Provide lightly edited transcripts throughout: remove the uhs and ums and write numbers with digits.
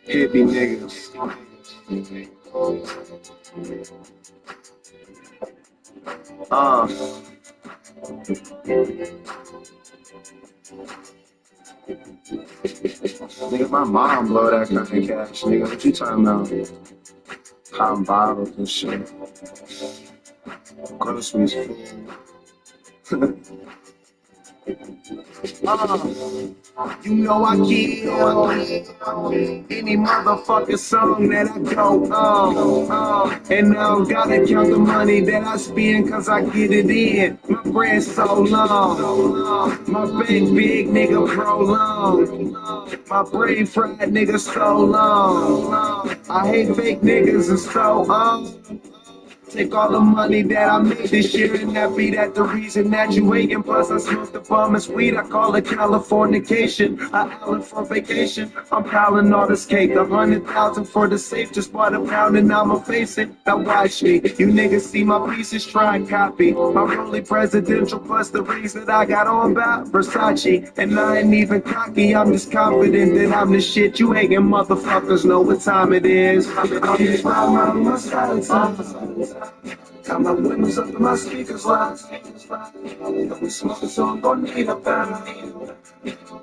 Hippie niggas. Uh, nigga, my mom blow that kind of cash, nigga. What you talking about? Cotton bottles and shit. Groceries, food. You know I kill any motherfucking song that I go and I don't gotta count the money that I spend cause I get it in. My bread's so long, my big nigga prolonged. My brain fried nigga so long. I hate fake niggas and so take all the money that I made this year and that be that the reason that you hating. Plus I smoke the bummer's weed, I call it Californication. I island for vacation, I'm piling all this cake. 100,000 for the safe, just bought a pound and I'ma face it. Now watch me, you niggas see my pieces, try and copy. I'm only presidential plus the rings that I got on by Versace. And I ain't even cocky, I'm just confident that I'm the shit. You hating motherfuckers know what time it is. Got my windows up and my speakers loud. If we smoking, so I'm gonna need a pound.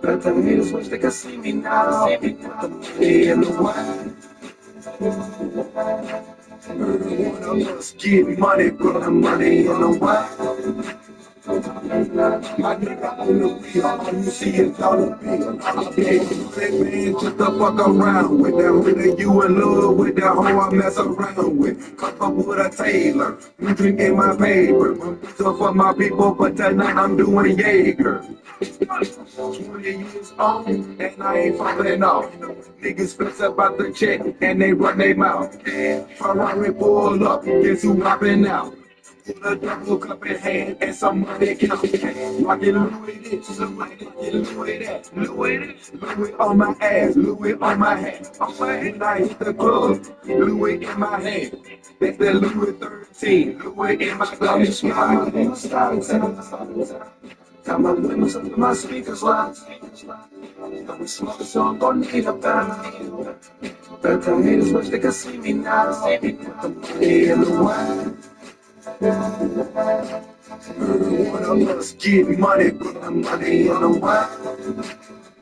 Let the haters wish they could see me now. Put the money in the wine. One of us get money, put the money in the wine. My nigga in the wheel, all you see is dollar bills. I gave you that man just to fuck around with. That hoe that you in love with, that hoe I mess around with. Come up with a Taylor, you drinking my paper. I'm pizza for my people, but tonight I'm doing Jaeger. 20 years old, and I ain't falling off. Niggas flex about the check, and they run their mouth. Ferrari pull up, guess who hopping out? With a double cup in hand and some money count. Rockin' Louis this, rockin' Louis that, Louis this, Louis on my ass, Louis on my hat. On my head, I hit the club, Louis in my hand. That's the Louis 13, Louis in my glass. Got my windows up and my speakers loud. Got me smoking, so I'm gonna need a pound. Let the haters wish they could see me now. Put the money in the wine. One of us get money, put the money in the wine.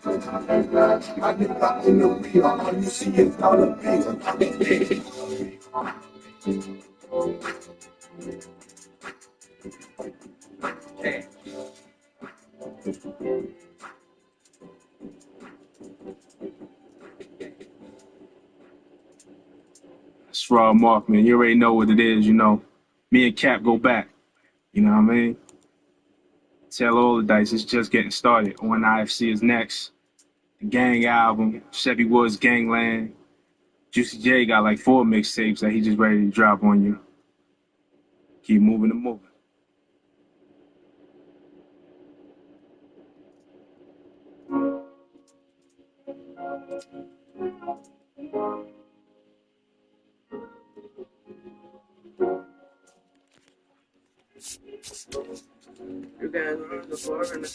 My nigga in the wheel, all you see is dollar bills. That's Raw Mark, man. You already know what it is, you know. Me and Cap go back. You know what I mean? Tell all the dice, it's just getting started. On IFC is next. The Gang album, Chevy Woods Gangland. Juicy J got like 4 mixtapes that he just ready to drop on you. Keep moving and moving. You guys are the floor and the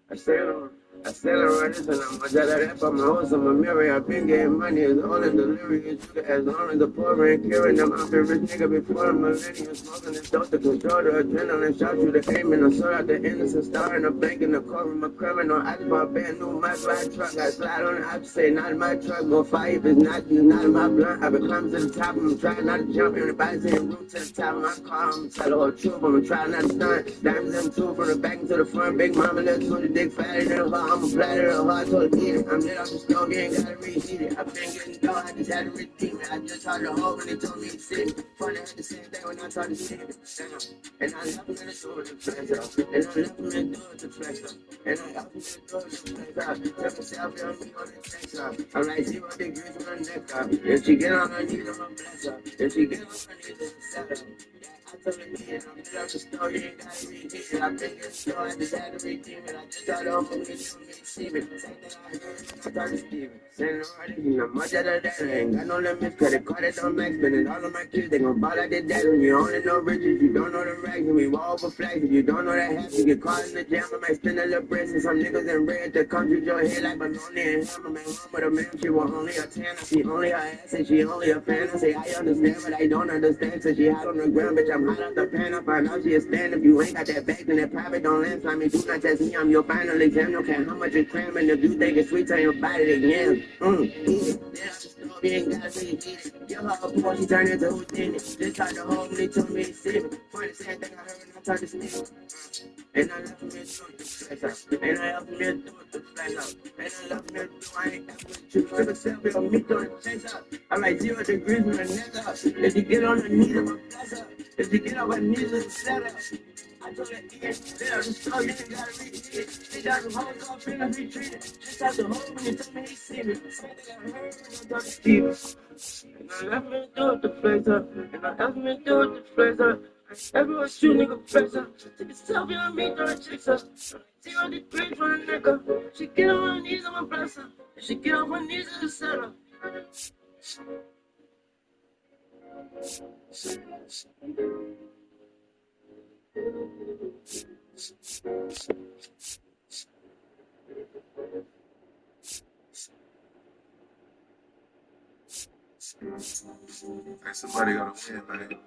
I said around this and I'm a that for my hoes on my mirror. I've been getting money, it's all in delirious. You as long as the poor ain't caring. I'm out there rich nigga before a millennium. Smoking this dope to control the adrenaline. Shot you the aim and I saw out the innocent star in the bank in the courtroom. A criminal. I just bought a brand new my black truck. I slide on it, I say not in my truck. Go fire if it's not in my blunt. I been climbing to the top. I'm trying not to jump. Everybody's saying root to the top of my car. I'm tell the whole truth. I'm trying not to stunt. Diamonds in two from the back into the front. Big mama, let's do the dick fatter than her. I'm a flatter of her. I told her, get it. I'm lit off the stove. You ain't gotta reheat it. I've been getting dough. I just had to redeem it. I just tried to hold when they told me to sit. Funny, I had the same thing when I tried to see it. And I left him in the store with the flex up. And I left him in the door with the flex up. And I left him in the door with the flex up. Took a selfie on me on the text up. I'm like 0 degrees on her neck up. If she get on her knees, I'm a bless up. If she get on her knees, I'm a set up. I told her, yeah, I'm made up the story, ain't gotta repeat it. I've been getting slow, I just had to redeem it. I just thought over me, so me see me. Same thing I heard, I thought it's Steven. Saying no, I didn't know much of that, I ain't got no limits. Credit card, it don't max, spending all of my kids, they gon' ball like they dead. When you only know riches, you don't know the rags, and we wall over flags. If you don't know that half, you get caught in the jam. I might spend a little bread, and some niggas in red to come to your head like baloney and him. I'm at home with a man, she want only a 10. I see only her ass, and she only a fan. I say, I understand, but I don't understand. So she hot on the ground, bitch, I'm hot out the pan. I find out she a stand. If you ain't got that bag, then that private don't land. Fly me, do not test me, I'm your final exam. Don't care how much you cram, and if you think it's sweet, tell your body to yam. Eat it. Then I just know you ain't gotta really eat it. Give her a pour, she turned into who did it. Just tried to hold me, told me to see me. Funny, same thing I heard when I tried to sneak. And I left me to the flex out. And I left me to the flex out. And I left me to I ain't ever with you. Took a selfie on me, throw the chase up. I like 0 degrees with a neck up. If you get on her knees, I'm a bless up. If you get on her knees, it's a setup. I told her, yeah, I just told you ain't gotta read it. She got some hoes off, finna be treated. Just out the hole when you told me he see me. Same thing I heard when I told Steve. And I left me to do with the flex up. And I left me to do with the flex up. Everyone shoot nigga flex up. Take a selfie on me, throw the chicks up. 0 degrees for a nigga. She get on her knees, I'm a blesser. If she get on her knees, it's a setup. Hey, somebody gotta win, man.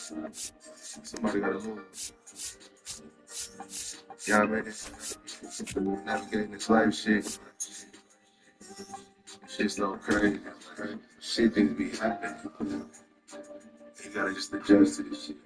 Somebody gotta lose. Y'all ready? Navigating this life shit. Shit's so crazy. Shit just be happening. You gotta just adjust to this shit.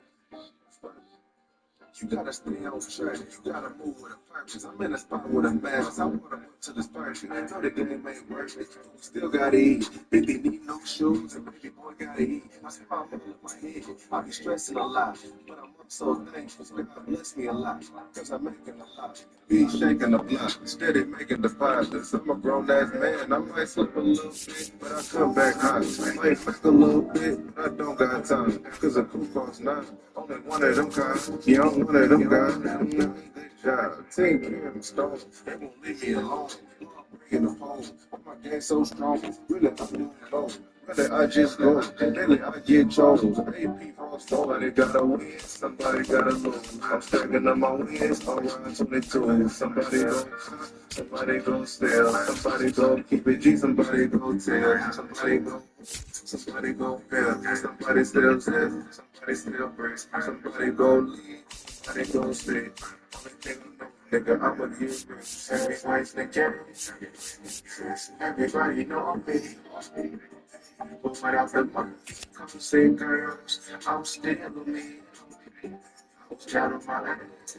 You gotta stay on track. You gotta move with a purpose. I'm in a spot with a mask. I wanna move to this person. I know the game ain't worth it. Still gotta eat. Baby need no shoes and baby boy gotta eat. I see my mother in my head. I be stressing a lot, but I'm up so thankful. God bless me a lot, cause I'm making a lot. Be shaking the block, steady making deposits. I'm a grown ass man. I might slip a little bit, but I come back hot. I might make a little bit, but I don't got time. Cause a coupon's not only one of them guys. Yeah, I'm one of them guys. I'm doing a good job. Team carrying stones. They won't leave me alone. Bringing them home. My game so strong. Really, I'm doing it all. Really, I just go. Lately, I get chose. AP for somebody gotta win. Somebody gotta lose. I'm stacking up my wins. I'm around 22. Somebody go steal. Somebody go keep it G. Somebody go tell. Somebody go fail. Somebody still test. Somebody still break. Somebody go lead. Somebody go stay. Only thing I know, nigga, I'ma get rich. Everybody's the game. Everybody know me. But without the money, come see girls, I'm still me. I was out of my ass.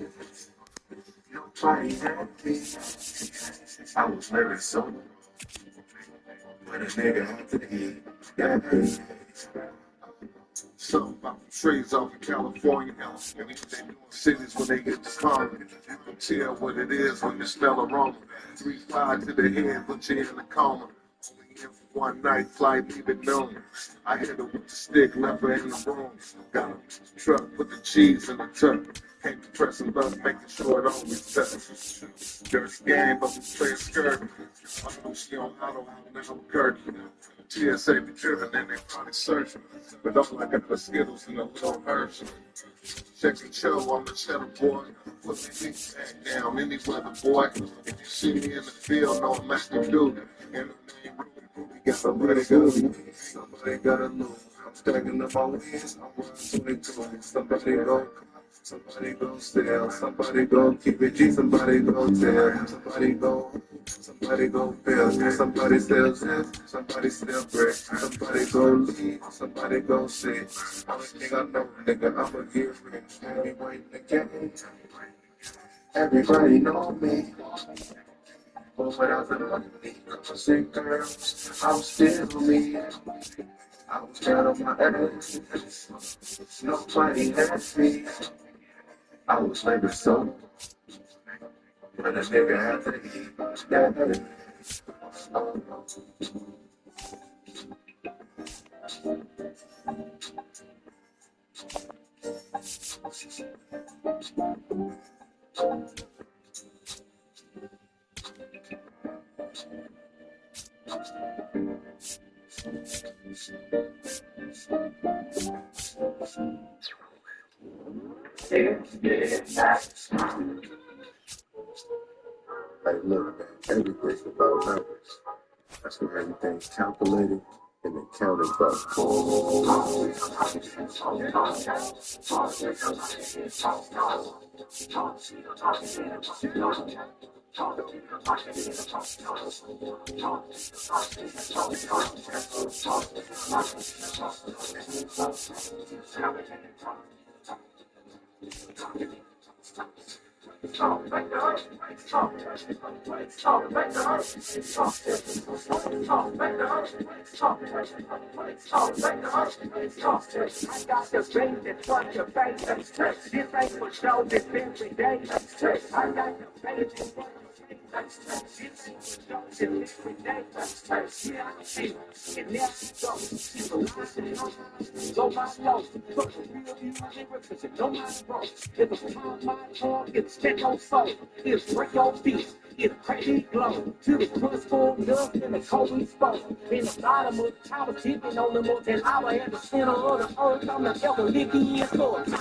Nobody had me. I was living so, but a nigga had to eat. Yeah. Something about the trees off in California. And they doing cities when they get the car. You can tell what it is when you smell aroma. 3-5 to the head, put you in the coma. Only in for one night, flight even known. I hit her with the stick, left her in the room. Got a truck, put the cheese in the tuck. Came to press a button, making sure it always touches. There's game, but we play a skirt. I know she on auto, now I'm Kirk. TSA be driven and they probably searching. But all I got the Skittles and a little herbs. Check the chill, I'm a cheddar boy. Put the heat back down, any weather boy. If you see me in the field, know I'm active duty. And the name Ruby got somebody gotta lose. Somebody gotta lose. I'm stacking up my wins, I'm running 22. Somebody go. Somebody go steal, somebody go keep it G, somebody go tell, somebody go fail, somebody sells it, somebody still break, somebody go leave, somebody go see. Only thing I know, nigga, I'ma get rich. Everybody in the game, everybody know me. But without the money, come see girls, I'm still me. I was down on my ass, nobody had me. I was living so, but a nigga had to eat. Yeah. Like, look, man, everything's about numbers. That's where everything's calculated and accounted for. It's break your feet. It's crazy glow to the crust full dust and the cold exposed. In the bottom of the tower, tipping on the molten lava at the center of the earth. I'm the ever living source. I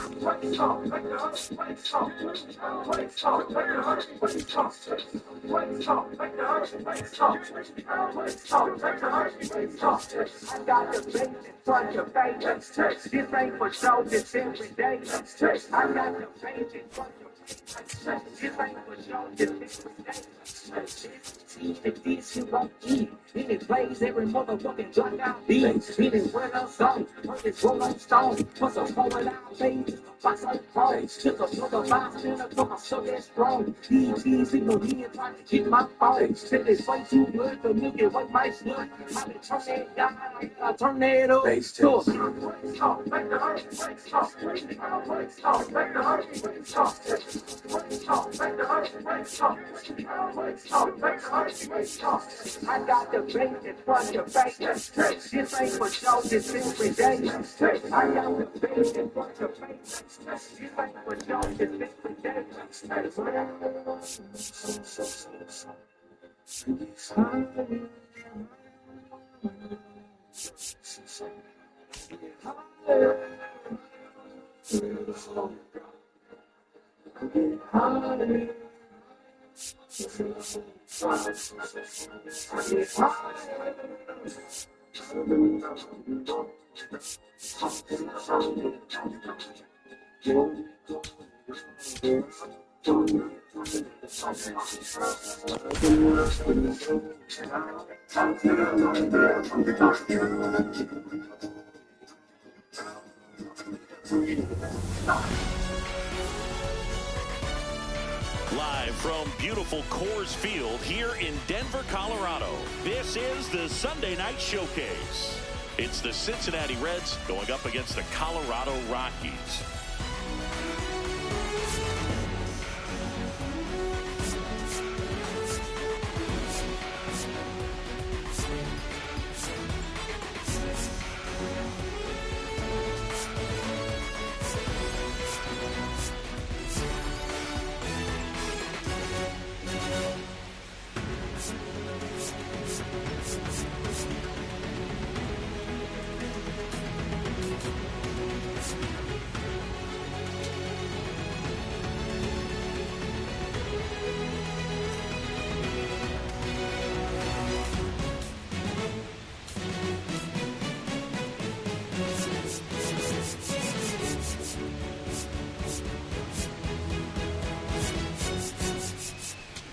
got the bass in front of your face. This ain't for show, this every day. I got the bass in front of your face. This ain't for show, this every day. This you won't eat. And it plays every motherfucking block out beat. And it run us songs, heard this rolling stone. Plus a forward out baby, box on pro. Just another bystander, come on, so that's strong. DTs in the head trying to get my phone. Said it's way too good to look at what my slut. I been turn that down, I turn that up. Bass tilt. I got the bass in front of your face. This ain't for show, this every day. I got the bass in front of your face. This ain't for show, this every day. Live from beautiful Coors Field here in Denver, Colorado, this is the Sunday Night Showcase. It's the Cincinnati Reds going up against the Colorado Rockies.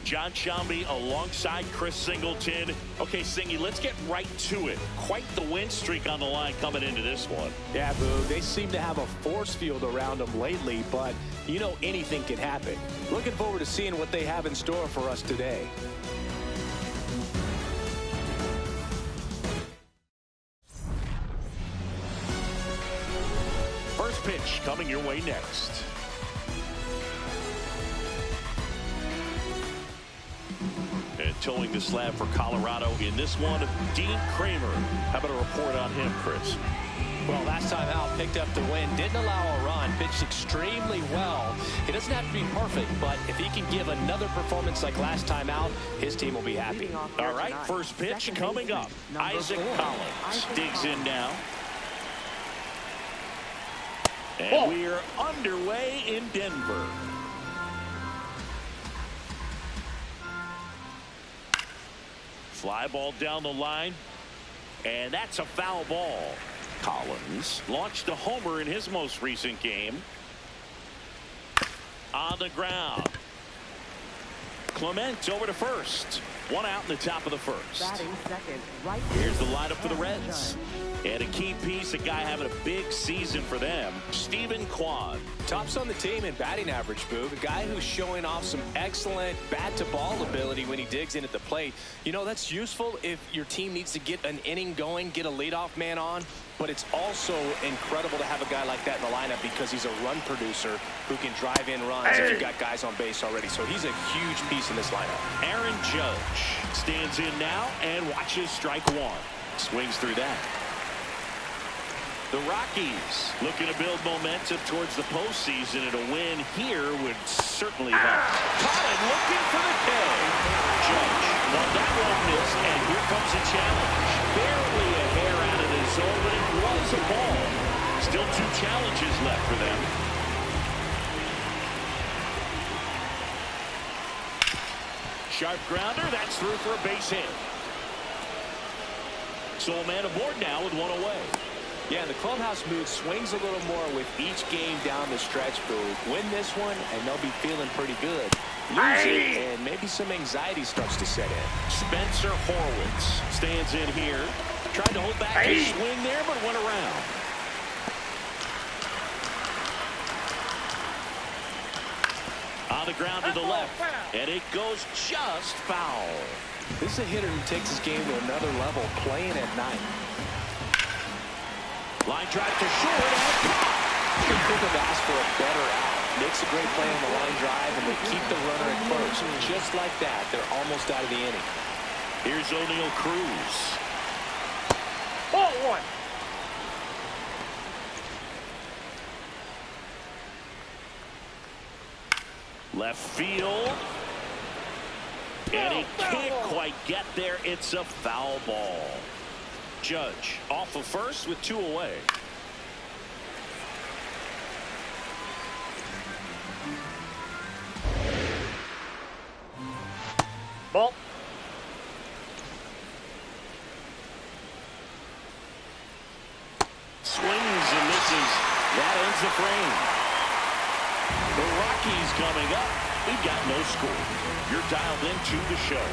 John Shambi alongside Chris Singleton. Okay, Singy, let's get right to it. Quite the win streak on the line coming into this one. Yeah, Boo, they seem to have a force field around them lately, but you know anything can happen. Looking forward to seeing what they have in store for us today. First pitch coming your way next. And towing the slab for Colorado in this one, Dean Kramer. How about a report on him, Chris? Well, last time out, picked up the win, didn't allow a run, pitched extremely well. It doesn't have to be perfect, but if he can give another performance like last time out, his team will be happy. All right, first pitch coming up. Isaac Collins digs in now. And we are underway in Denver. Fly ball down the line, and that's a foul ball. Collins launched a homer in his most recent game. On the ground. Clement over to first. One out in the top of the first. Here's the lineup for the Reds. And a key piece, a guy having a big season for them, Steven Kwan. Tops on the team in batting average, Boog. A guy who's showing off some excellent bat-to-ball ability when he digs in at the plate. You know, that's useful if your team needs to get an inning going, get a leadoff man on. But it's also incredible to have a guy like that in the lineup because he's a run producer who can drive in runs if you've got guys on base already. So he's a huge piece in this lineup. Aaron Judge stands in now and watches strike one. Swings through that. The Rockies looking to build momentum towards the postseason, and a win here would certainly help. Colin looking for the K. Judge, well, that one missed, and here comes a challenge. Barely a hair out of the zone, but it was a ball. Still two challenges left for them. Sharp grounder, that's through for a base hit. So a man aboard now with one away. Yeah, the clubhouse mood swings a little more with each game down the stretch, Boo. Win this one, and they'll be feeling pretty good. Lose it, and maybe some anxiety starts to set in. Spencer Horwitz stands in here. Tried to hold back his swing there, but went around. On the ground to the left, and it goes just foul. This is a hitter who takes his game to another level, playing at night. Line drive to short and caught. You could have asked for a better out. Makes a great play on the line drive, and they keep the runner at first. Just like that, they're almost out of the inning. Here's O'Neal Cruz. Ball one. Left field. And he can't quite get there. It's a foul ball. Judge off of first with two away. Ball. Swings and misses. That ends the frame. The Rockies coming up. We've got no score. You're dialed into the show.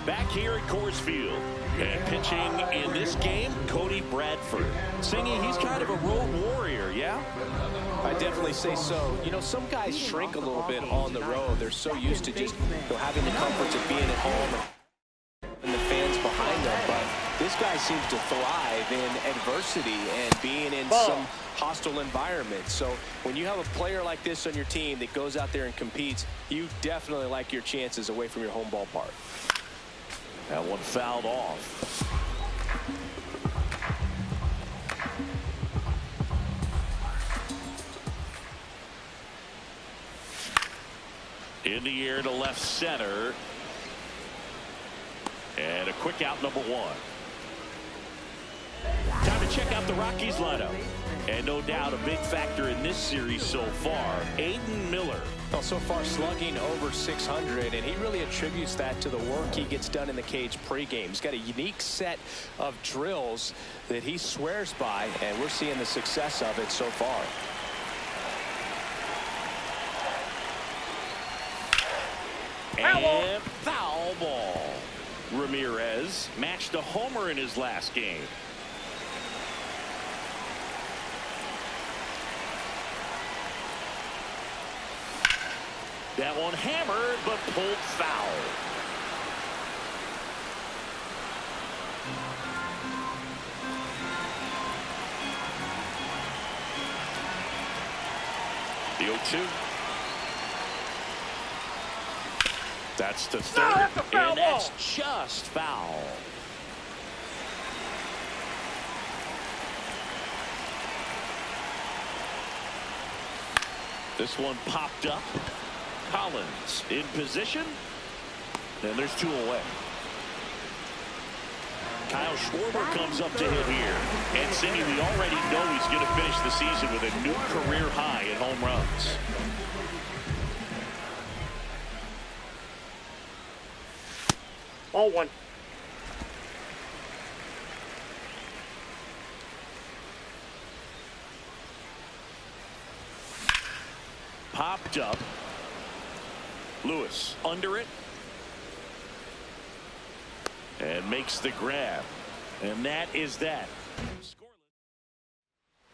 Back here at Coors Field. And pitching in this game, Cody Bradford. Singing, he's kind of a road warrior, yeah? I definitely say so. You know, some guys shrink a little bit on the road. They're so used to just having the comforts of being at home and the fans behind them. But this guy seems to thrive in adversity and being in some hostile environment. So when you have a player like this on your team that goes out there and competes, you definitely like your chances away from your home ballpark. That one fouled off. In the air to left center. And a quick out, number one. Time to check out the Rockies lineup. And no doubt a big factor in this series so far, Aiden Miller. Well, so far slugging over 600, and he really attributes that to the work he gets done in the cage pregame. He's got a unique set of drills that he swears by, and we're seeing the success of it so far. And foul ball. Ramirez matched a homer in his last game. That one hammered, but pulled foul. The 0-2. That's the third, and that's just foul. This one popped up. Collins in position. And there's 2 away. Kyle Schwarber comes up to hit here. And Cindy, we already know he's going to finish the season with a new career high in home runs. Ball 1. Popped up. Lewis under it. And makes the grab. And that is that.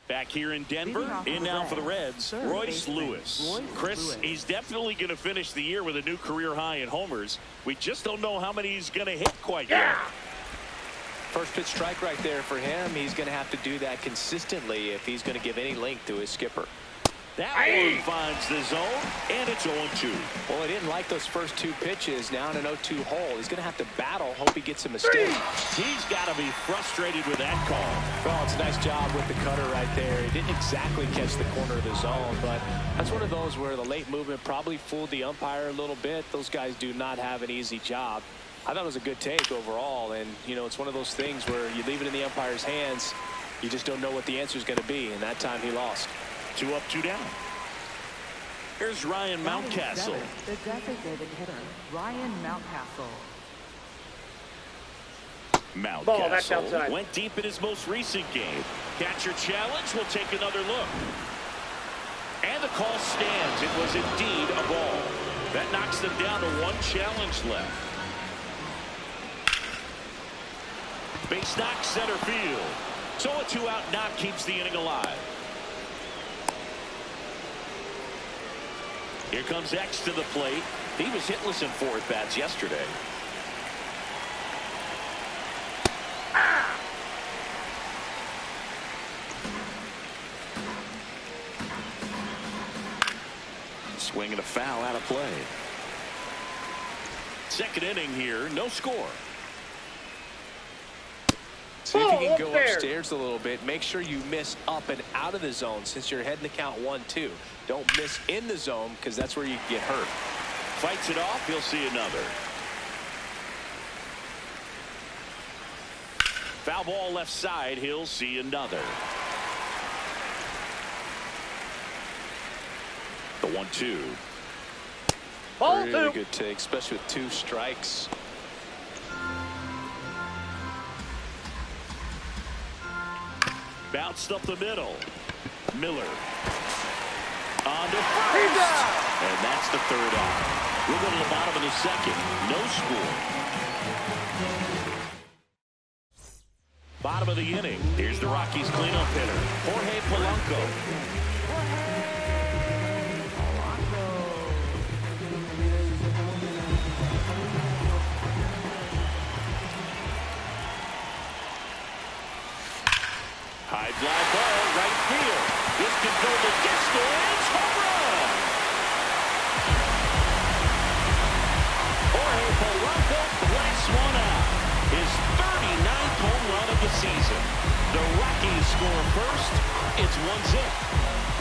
Back here in Denver, in now for the Reds, Royce Lewis. Chris, he's definitely going to finish the year with a new career high in homers. We just don't know how many he's going to hit quite yet. First pitch strike right there for him. He's going to have to do that consistently if he's going to give any length to his skipper. That one finds the zone, and it's 0-2. Well, he didn't like those first 2 pitches. Now in an 0-2 hole, he's going to have to battle. Hope he gets a mistake. He's got to be frustrated with that call. Well, it's a nice job with the cutter right there. He didn't exactly catch the corner of the zone, but that's one of those where the late movement probably fooled the umpire a little bit. Those guys do not have an easy job. I thought it was a good take overall, and, you know, it's one of those things where you leave it in the umpire's hands. You just don't know what the answer is going to be, and that time he lost. 2 up, 2 down. Here's Ryan Mountcastle. The designated hitter, Ryan Mountcastle. Mountcastle went deep in his most recent game. Catcher challenge. Will take another look. And the call stands. It was indeed a ball. That knocks them down to 1 challenge left. Base knock center field. So a 2-out knock keeps the inning alive. Here comes X to the plate. He was hitless in 4 at-bats yesterday. Swing and a foul out of play. Second inning here, no score. See if you can go upstairs a little bit. Make sure you miss up and out of the zone since you're heading to count 1-2. Don't miss in the zone because that's where you can get hurt. Fights it off. He'll see another. Foul ball left side. He'll see another. The 1-2. Really good take, especially with 2 strikes. Bounced up the middle. Miller. On to first. And that's the 3rd out. We'll go to the bottom of the 2nd. No score. Bottom of the inning. Here's the Rockies cleanup hitter, Jorge Polanco. High fly ball, right field. This could go the distance. Home run! Jorge Polanco blasts one out. His 39th home run of the season. The Rockies score first. It's 1-0.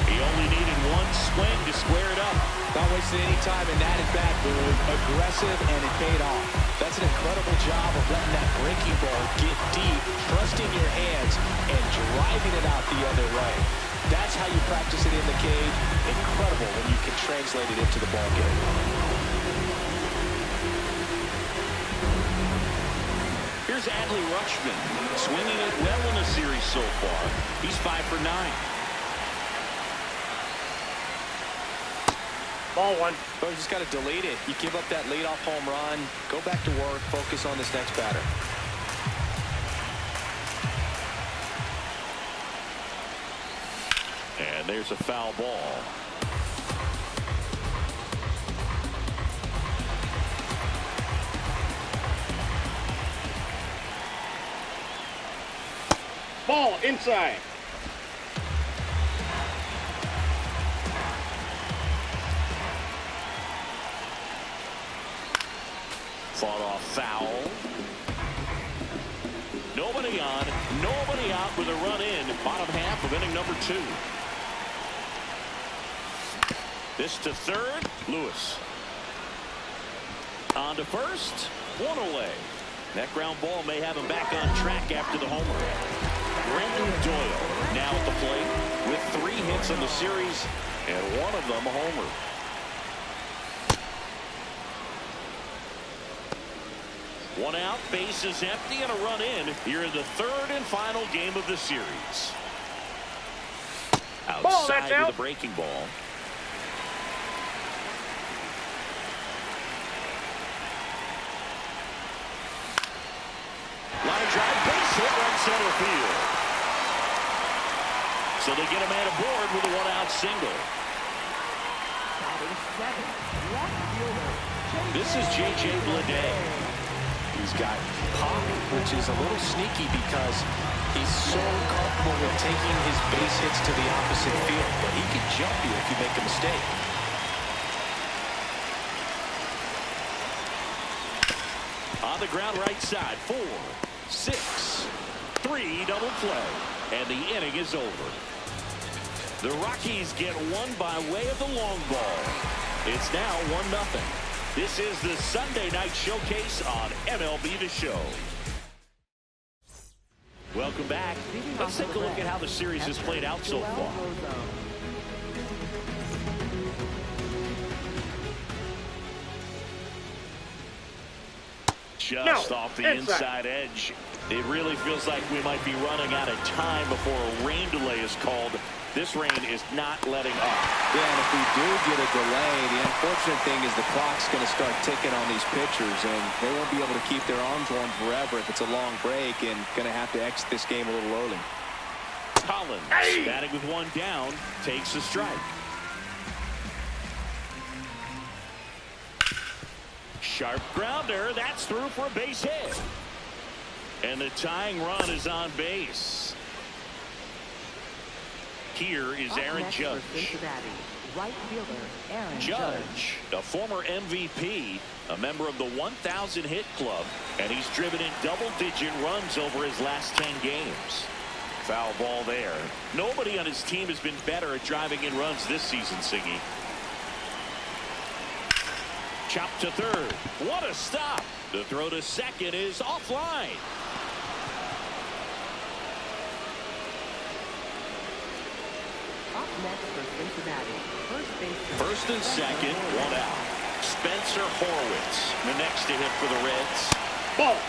He only needed 1 swing to square it up. Not wasting any time in that at-bat, move. Aggressive, and it paid off. That's an incredible job of letting that breaking ball get deep, trusting your hands, and driving it out the other way. That's how you practice it in the cage. Incredible when you can translate it into the ball game. Here's Adley Rutschman, swinging it well in the series so far. He's 5 for 9. Ball 1. But you just got to delete it. You give up that leadoff home run. Go back to work. Focus on this next batter. And there's a foul ball. Ball inside. Fought off foul. Nobody on, nobody out with a run in. Bottom half of inning number 2. This to third. Lewis. On to first. One away. That ground ball may have him back on track after the homer. Brendan Doyle now at the plate with 3 hits in the series and one of them a homer. One out, base is empty, and a run in here in the third and final game of the series. Outside of the breaking ball. Line drive, base hit, right center field. So they get a man aboard with a 1-out single. This is J.J. Bleday. He's got pop, which is a little sneaky because he's so comfortable with taking his base hits to the opposite field, but he can jump you if you make a mistake. On the ground right side, 4, 6, 3 double play, and the inning is over. The Rockies get one by way of the long ball. It's now 1-0. This is the Sunday night showcase on MLB The Show. Welcome back. Let's take a look at how the series has played out so far. Just off the inside edge. It really feels like we might be running out of time before a rain delay is called. This rain is not letting up. Yeah, and if we do get a delay, the unfortunate thing is the clock's going to start ticking on these pitchers, and they won't be able to keep their arms warm forever if it's a long break, and going to have to exit this game a little early. Collins, batting with 1 down, takes a strike. Sharp grounder, that's through for a base hit. And the tying run is on base. Here is Aaron Judge. Right fielder, Aaron Judge, a former MVP, a member of the 1,000 hit club, and he's driven in double-digit runs over his last 10 games. Foul ball there. Nobody on his team has been better at driving in runs this season, Siggy. Chop to third. What a stop. The throw to second is offline. Up next for Cincinnati. First and second, 1 out. Spencer Horwitz, the next to hit for the Reds. Ball.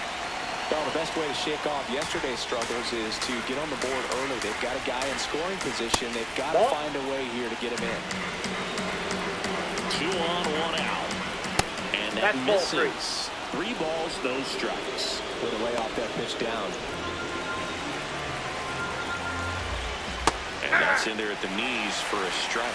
Well, the best way to shake off yesterday's struggles is to get on the board early. They've got a guy in scoring position. They've got to find a way here to get him in. 2 on, 1 out. And that misses. 3 balls, no strikes. Way to lay off that pitch down. And that's in there at the knees for a strike.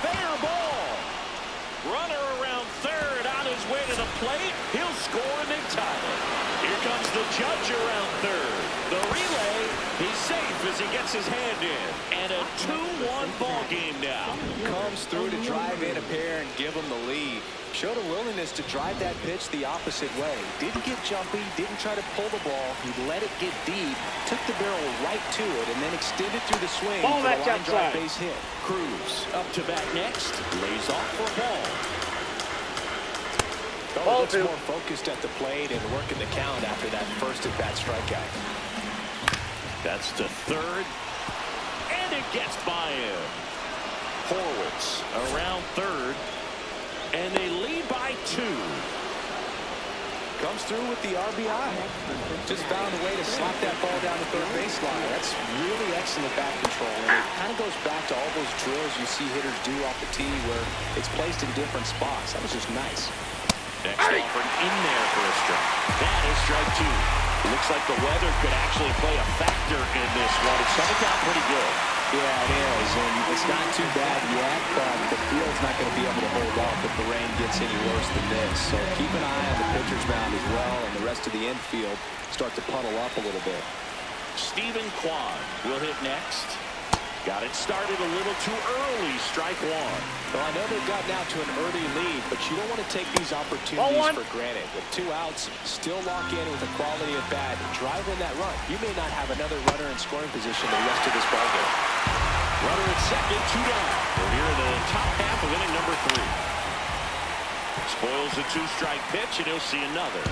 Fair ball. Runner around third on his way to the plate. He'll score and they tie it. Here comes the Judge around third. The relay, he's safe as he gets his hand in. And a 2-1 ball game now. Comes through to drive in a pair and give him the lead. Showed a willingness to drive that pitch the opposite way. Didn't get jumpy, didn't try to pull the ball. He let it get deep, took the barrel right to it, and then extended through the swing for the line drive base hit. Cruz up to bat next, lays off for a ball. Oh, looks more focused at the plate and working the count after that first at-bat strikeout. That's to third, and it gets by him. Horwitz around third, and they lead by 2. Comes through with the RBI. Just found a way to slap that ball down the third baseline. That's really excellent bat control. And it kind of goes back to all those drills you see hitters do off the tee where it's placed in different spots. That was just nice. Next offering in there for a strike. That is strike 2. Looks like the weather could actually play a factor in this one. It's coming down pretty good. Yeah, it is, and it's not too bad yet, but the field's not going to be able to hold up if the rain gets any worse than this. So keep an eye on the pitcher's mound as well, and the rest of the infield start to puddle up a little bit. Stephen Kwan will hit next. Got it started a little too early. Strike one. Well, I know they've gotten out to an early lead, but you don't want to take these opportunities for granted. With 2 outs, still lock in with a quality at bat. Drive in that run. You may not have another runner in scoring position the rest of this ballgame. Runner at second, 2 down. We're here in the top half of inning number 3. Spoils a 2-strike pitch, and he'll see another.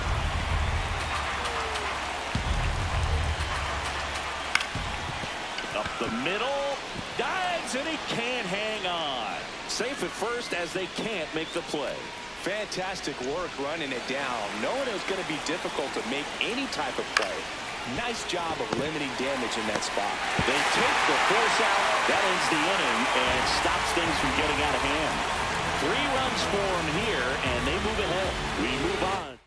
Up the middle, dives, and he can't hang on. Safe at first as they can't make the play. Fantastic work running it down. Knowing it was going to be difficult to make any type of play. Nice job of limiting damage in that spot. They take the force out. That ends the inning and stops things from getting out of hand. 3 runs for him here, and they move ahead. We move on.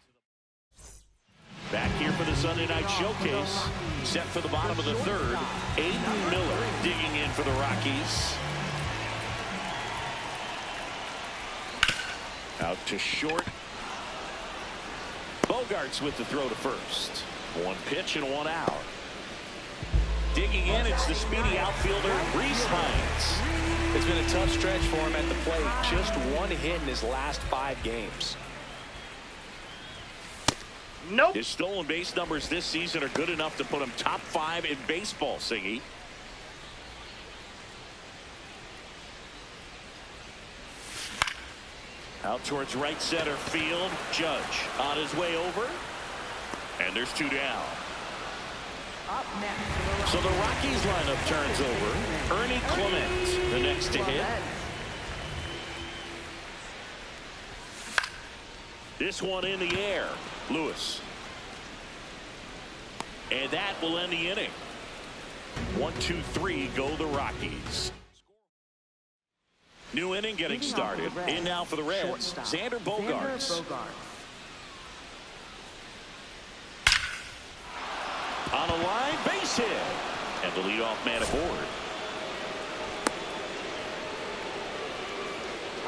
Back here for the Sunday night showcase. Set for the bottom of the 3rd. Aiden Miller digging in for the Rockies. Out to short. Bogarts with the throw to first. 1 pitch and 1 out. Digging in, it's the speedy outfielder, Reese Hines. It's been a tough stretch for him at the plate. Just 1 hit in his last 5 games. Nope. His stolen base numbers this season are good enough to put him top 5 in baseball, Singy. Out towards right center field. Judge on his way over. And there's 2 down. Up next. So the Rockies lineup turns over. Ernie Clement, the next to hit. This one in the air. Lewis. And that will end the inning. 1, 2, 3 go the Rockies. New inning getting started. In now for the Reds. Xander Bogaerts. On a line, base hit. And the leadoff man aboard.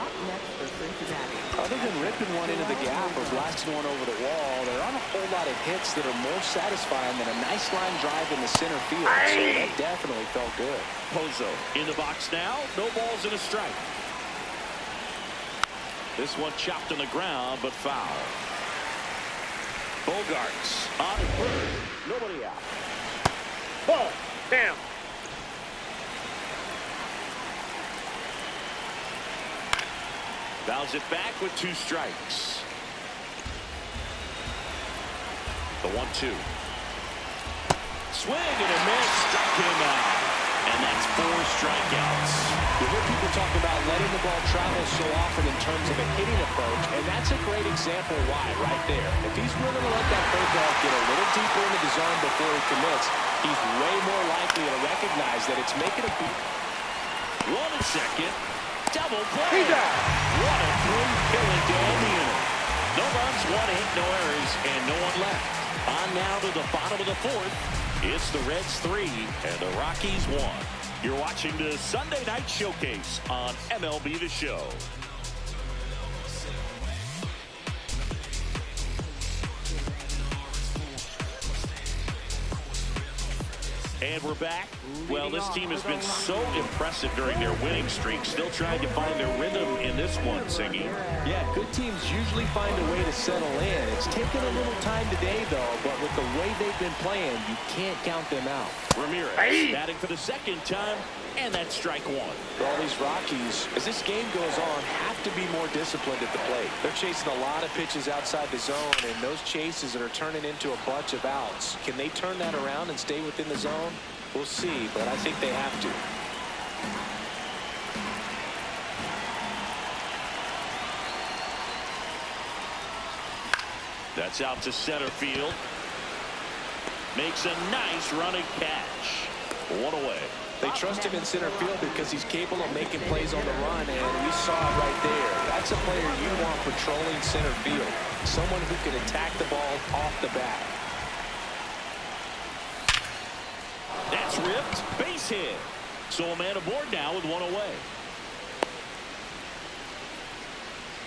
Up next for Cincinnati. Other than ripping one into the gap or blasting one over the wall, there aren't a whole lot of hits that are more satisfying than a nice line drive in the center field. So that definitely felt good. Pozo in the box now. No balls and a strike. This one chopped on the ground, but foul. Bogarts on first. Nobody out. Ball. Damn. Fouls it back with 2 strikes. The 1-2. Swing and a miss. Struck him out. And that's 4 strikeouts. You hear people talk about letting the ball travel so often in terms of a hitting approach, and that's a great example why right there. If he's willing to let that curveball get a little deeper into the zone before he commits, he's way more likely to recognize that it's making a beat. 1 and second. Double play. What a through-killing to end the inning. No runs, 1 hit, no errors, and no one left. On now to the bottom of the 4th. It's the Reds 3 and the Rockies 1. You're watching the Sunday Night Showcase on MLB The Show. And we're back. Well, this team has been so impressive during their winning streak. Still trying to find their rhythm in this one, Singy. Yeah, good teams usually find a way to settle in. It's taken a little time today, though, but with the way they've been playing, you can't count them out. Ramirez batting for the 2nd time, and that's strike 1. For all these Rockies, as this game goes on, have to be more disciplined at the plate. They're chasing a lot of pitches outside the zone, and those chases are turning into a bunch of outs. Can they turn that around and stay within the zone? We'll see, but I think they have to. That's out to center field. Makes a nice running catch. 1 away. They trust him in center field because he's capable of making plays on the run, and we saw it right there. That's a player you want patrolling center field. Someone who can attack the ball off the bat. That's ripped. Base hit. So a man aboard now with 1 away.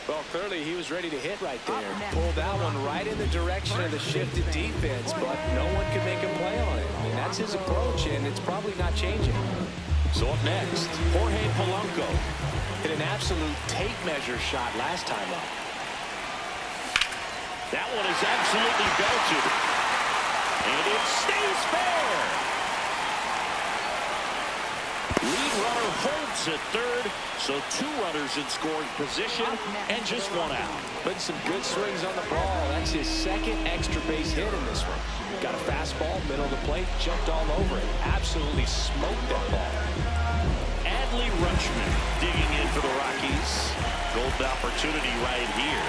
Well, clearly he was ready to hit right there. Pulled that one right in the direction of the shifted defense, but no one could make him play on it. I mean, that's his approach, and it's probably not changing. So up next, Jorge Polanco. Hit an absolute tape measure shot last time up. That one is absolutely belted. And it stays fair. Lead runner holds at third, so 2 runners in scoring position and just 1 out. Putting some good swings on the ball. That's his 2nd extra base hit in this one. Got a fastball, middle of the plate, jumped all over it. Absolutely smoked that ball. Adley Rutschman digging in for the Rockies. Golden opportunity right here.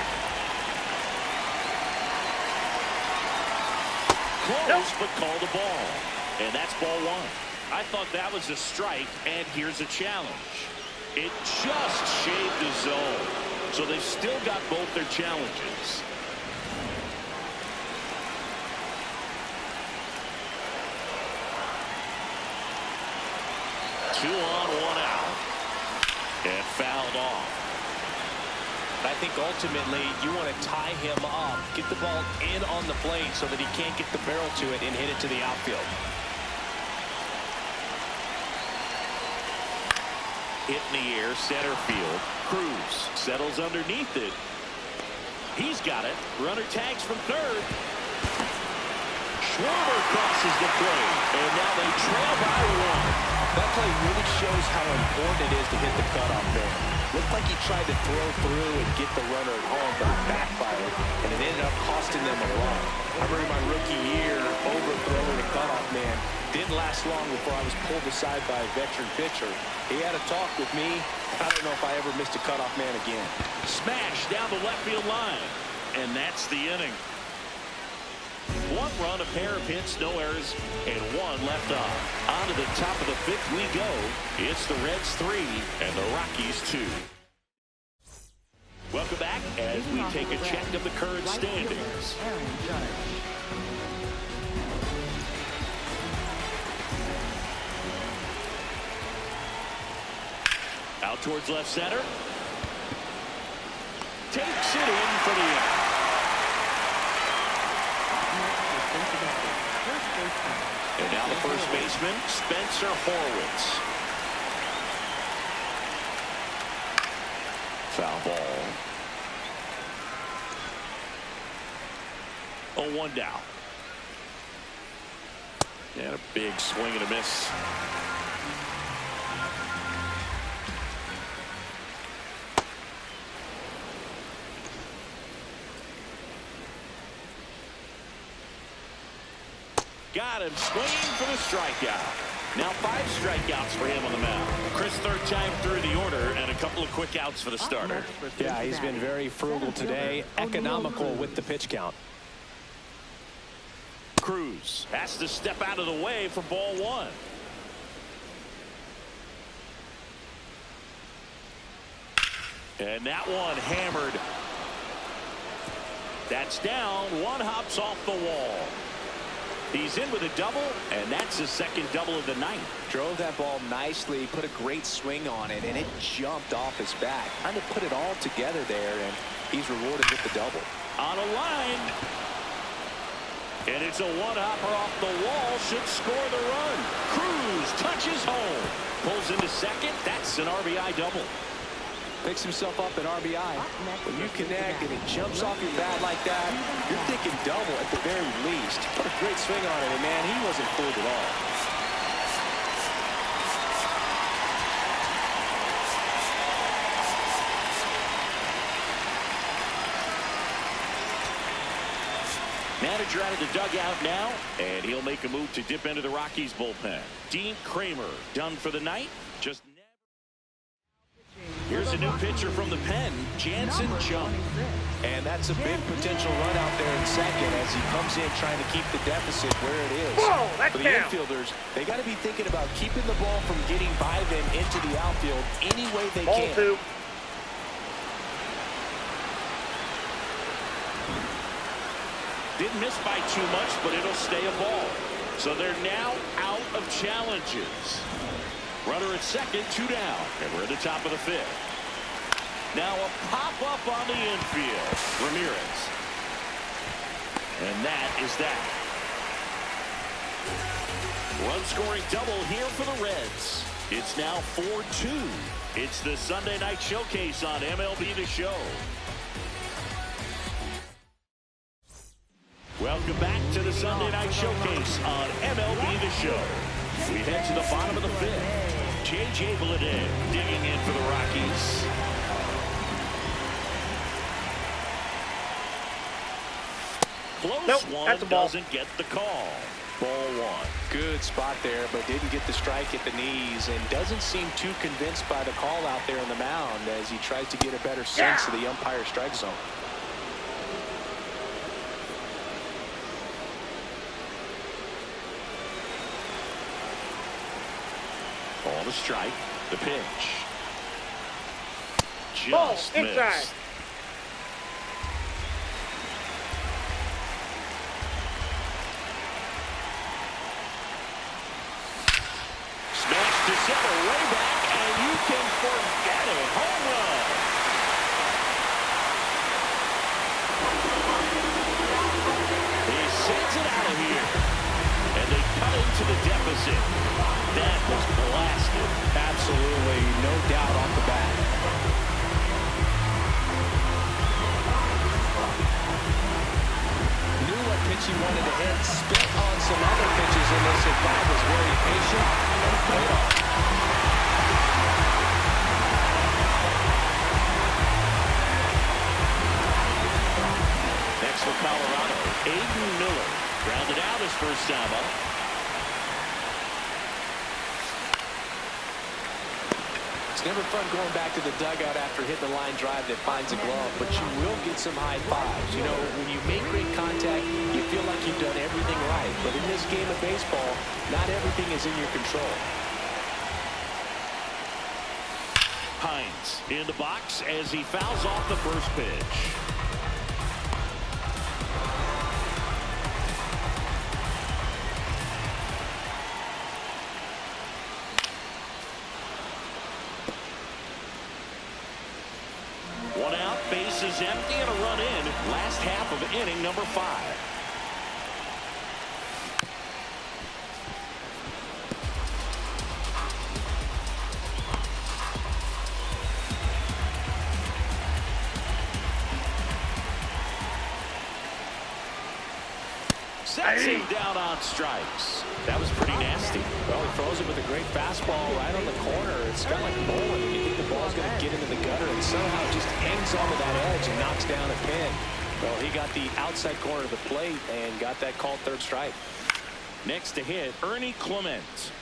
Close, but called a ball. And that's ball 1. I thought that was a strike, and here's a challenge. It just shaved the zone. So they've still got both their challenges. Two on, 1 out. And fouled off. I think ultimately you want to tie him up, get the ball in on the plate so that he can't get the barrel to it and hit it to the outfield. Hit in the air, center field. Cruz settles underneath it. He's got it. Runner tags from third. Schwarber crosses the plate, and now they trail by 1. That play really shows how important it is to hit the cutoff there. Looked like he tried to throw through and get the runner at home, but it backfired, and it ended up costing them a run. I remember my rookie year overthrowing a cutoff man. Didn't last long before I was pulled aside by a veteran pitcher. He had a talk with me. I don't know if I ever missed a cutoff man again. Smash down the left field line, and that's the inning. 1 run, a pair of hits, no errors, and 1 left on. On to the top of the 5th we go. It's the Reds 3 and the Rockies 2. Welcome back as we take a check of the current standings. Out towards left center. Takes it in for the out. And now the first baseman, Spencer Horwitz. Foul ball. 0-1 down. And a big swing and a miss. Got him swinging for the strikeout. Now 5 strikeouts for him on the mound. Chris, 3rd time through the order, and a couple of quick outs for the starter. Yeah, he's been very frugal today, economical with the pitch count. Cruz has to step out of the way for ball 1. And that one hammered. That's down. 1 hops off the wall. He's in with a double, and that's his 2nd double of the night. Drove that ball nicely, put a great swing on it, and it jumped off his back. Trying to put it all together there, and he's rewarded with the double. On a line. And it's a 1-hopper off the wall. Should score the run. Cruz touches home. Pulls into 2nd. That's an RBI double. Picks himself up an RBI. When you connect and it jumps off your bat like that, you're thinking double at the very least. Put a great swing on it, and man, he wasn't fooled at all. Manager out of the dugout now, and he'll make a move to dip into the Rockies bullpen. Dean Kramer done for the night. Just never. Here's a new pitcher from the pen, Jansen Jump. And that's a big potential run out there in 2nd as he comes in trying to keep the deficit where it is. Whoa, that's For the down. infielders, they got to be thinking about keeping the ball from getting by them into the outfield any way they Ball can. 2. Didn't miss by too much, but it'll stay a ball. So they're now out of challenges. Runner at 2nd, 2 down, and we're at the top of the 5th. Now a pop-up on the infield. Ramirez. And that is that. Run-scoring double here for the Reds. It's now 4-2. It's the Sunday Night Showcase on MLB The Show. Welcome back to the Sunday Night Showcase on MLB The Show. We head to the bottom of the fifth. J.J. Bleday digging in for the Rockies. Close one, doesn't get the call. Ball one. Good spot there, but didn't get the strike at the knees, and doesn't seem too convinced by the call out there on the mound as he tries to get a better sense of the umpire strike zone. On the strike, the pitch. Ball Just inside. missed. Smash to center, way back, and you can forget it. Home run. He sends it out of here, and they cut into the deficit. That was blasted. Absolutely, no doubt off the bat. Knew what pitch he wanted to hit, spit on some other pitches in this at bat, was very patient, and it paid off. Next for Colorado, Aiden Miller. Grounded out his first time up. It's never fun going back to the dugout after hitting a line drive that finds a glove, but you will get some high fives. You know, when you make great contact, you feel like you've done everything right. But in this game of baseball, not everything is in your control. Hines in the box as he fouls off the first pitch. One out, bases empty, and a run in. Last half of inning number 5. Sets him down on strikes. That was pretty nasty. Well, he throws it with a great fastball right on the corner. It's kind of like bowling. You think the ball's going to get into the gutter, and somehow just hangs onto that edge and knocks down a pin. Well, he got the outside corner of the plate and got that called third strike. Next to hit, Ernie Clement.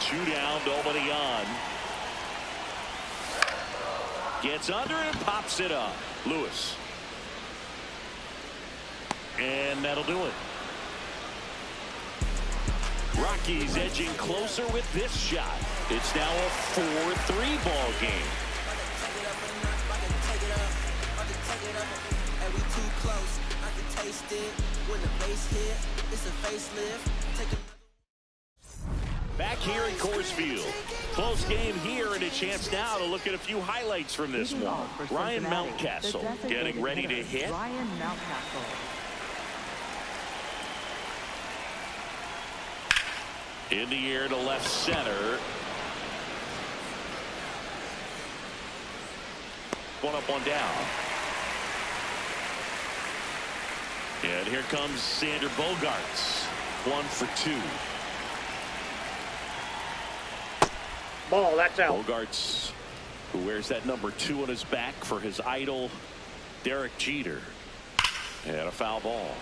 Two down, nobody on. Gets under it and pops it up. Lewis. And that'll do it. Rockies edging closer with this shot. It's now a 4-3 ball game. Back here in Coors Field. Close game here, and a chance now to look at a few highlights from this one. Ryan Mountcastle getting ready to hit. Ryan Mountcastle. In the air to left center. One up, one down. And here comes Sander Bogarts. 1 for 2. Ball, that's out. Bogarts, who wears that number 2 on his back for his idol, Derek Jeter. And a foul ball.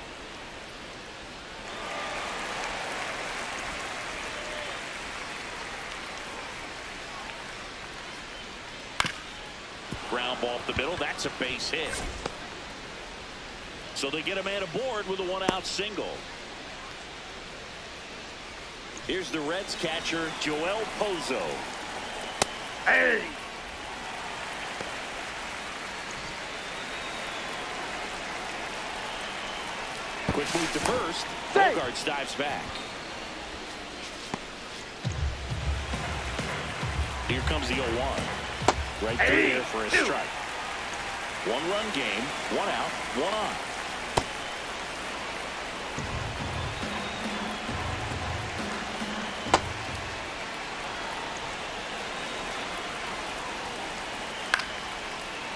Ground ball up the middle. That's a base hit. So they get a man aboard with a 1-out single. Here's the Reds catcher, Joel Pozo. Hey! Quick move to first. Bogarts dives back. Here comes the 0-1. Right through there for a strike. One-run game, one out, one on.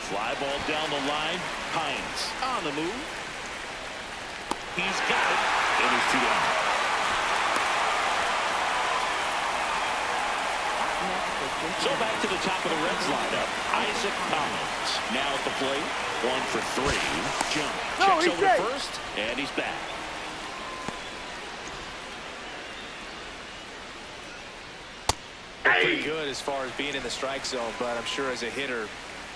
Fly ball down the line. Hines on the move. He's got it. And he's 2 down. So back to the top of the Reds lineup. Isaac Collins now at the plate. 1 for 3. Jump. Checks over to first. And he's back. Pretty good as far as being in the strike zone, but I'm sure as a hitter,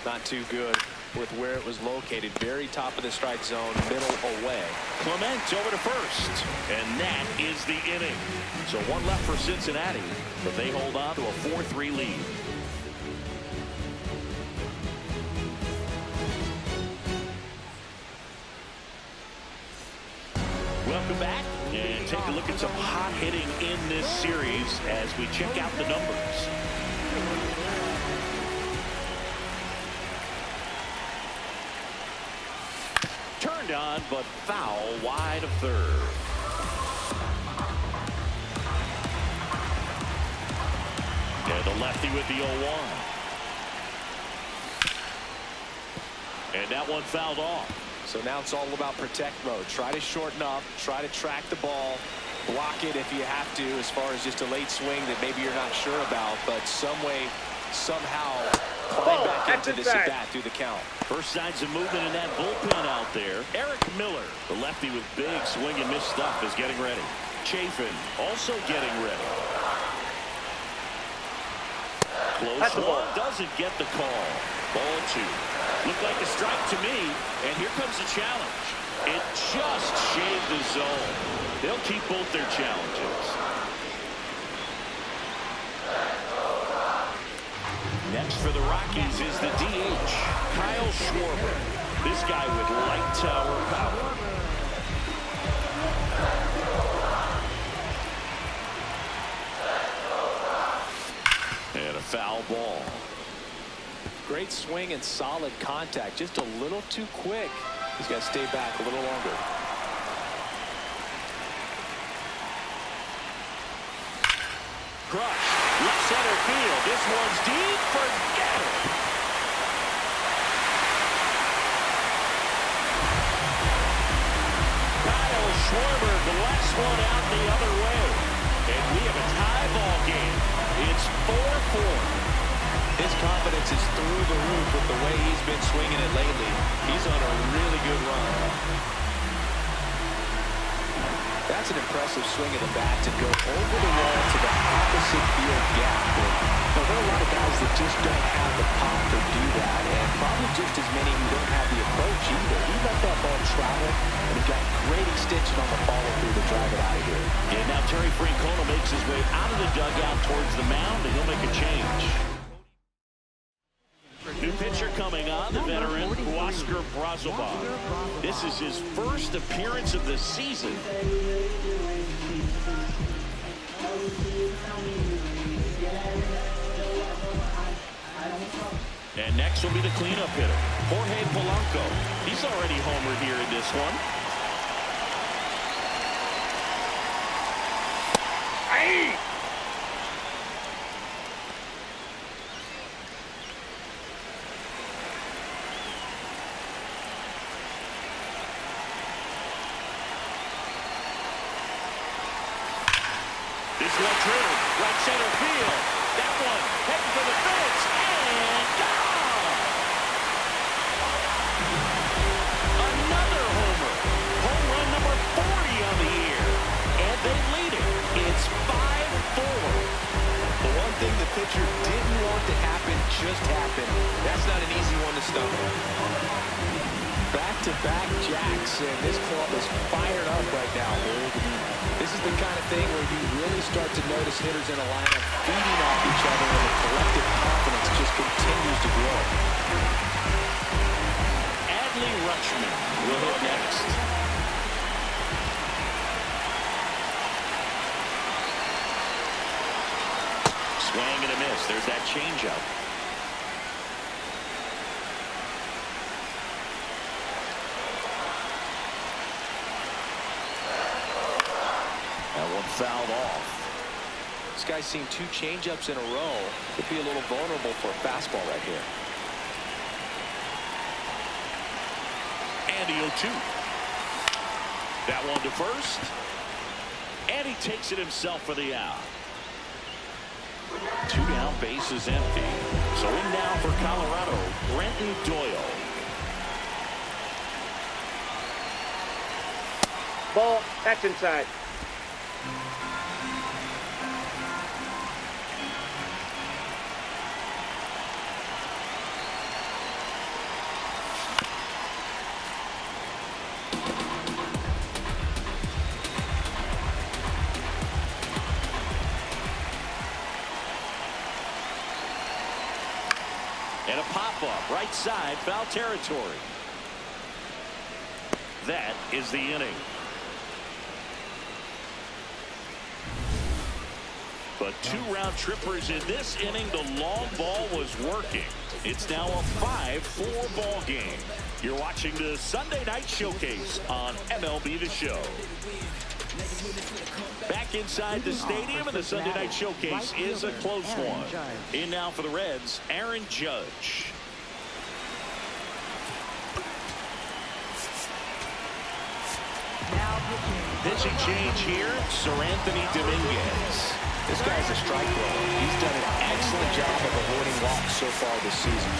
not too good with where it was located. Very top of the strike zone, middle away. Clement over to first. And that is the inning. So 1 left for Cincinnati, but they hold on to a 4-3 lead. Welcome back, and take a look at some hot hitting in this series as we check out the numbers. Turned on, but foul wide of third. And the lefty with the 0-1. And that one fouled off. So now it's all about protect mode. Try to shorten up, try to track the ball, block it if you have to, as far as just a late swing that maybe you're not sure about, but some way, somehow climb back into this at bat through the count. First signs of movement in that bullpen out there. Eric Miller, the lefty with big swing and miss stuff, is getting ready. Chafin also getting ready. Close one, doesn't get the call. Ball 2. Looked like a strike to me, and here comes the challenge. It just shaved the zone. They'll keep both their challenges. Next for the Rockies is the DH, Kyle Schwarber. This guy with light tower power. And a foul ball. Great swing and solid contact. Just a little too quick. He's got to stay back a little longer. Crush. Left center field. This one's deep. Forget it. Kyle Schwarber, the last one out the other way. And we have a tie ball game. It's 4-4. His confidence is through the roof with the way he's been swinging it lately. He's on a really good run. That's an impressive swing of the bat to go over the wall to the opposite field gap. There are a lot of guys that just don't have the pop to do that, and probably just as many who don't have the approach either. He let that ball travel, and he got great extension on the follow-through to drive it out of here. And now Terry Francona makes his way out of the dugout towards the mound, and he'll make a change. New pitcher coming on, the veteran Oscar Brazoban. This is his first appearance of the season. And next will be the cleanup hitter, Jorge Polanco. He's already homered here in this one. Hey! This one drilled, right center field. That one heading for the fence, and gone! Another homer. Home run number 40 on the year. And they lead it. It's 5-4. The one thing the pitcher didn't want to happen just happened. That's not an easy one to stomach. Back-to-back jacks, and this club is fired up right now. This is the kind of thing where you really start to notice hitters in a lineup feeding off each other, and the collective confidence just continues to grow. Adley Rutschman will hit next. Swing and a miss. There's that changeup. one fouled off. This guy's seen 2 changeups in a row. Could be a little vulnerable for a fastball right here. And the 0-2. That one to first. And he takes it himself for the out. 2 down, bases empty. So in now for Colorado, Brenton Doyle. Ball, that's inside. And a pop-up, right side, foul territory. That is the inning. But 2 round trippers in this inning. The long ball was working. It's now a 5-4 ball game. You're watching the Sunday Night Showcase on MLB The Show. Back inside the stadium, and the Sunday Night Showcase is a close one. In now for the Reds, Aaron Judge. Pitching change here, Anthony Dominguez. This guy's a strike thrower. He's done an excellent job of avoiding walks so far this season.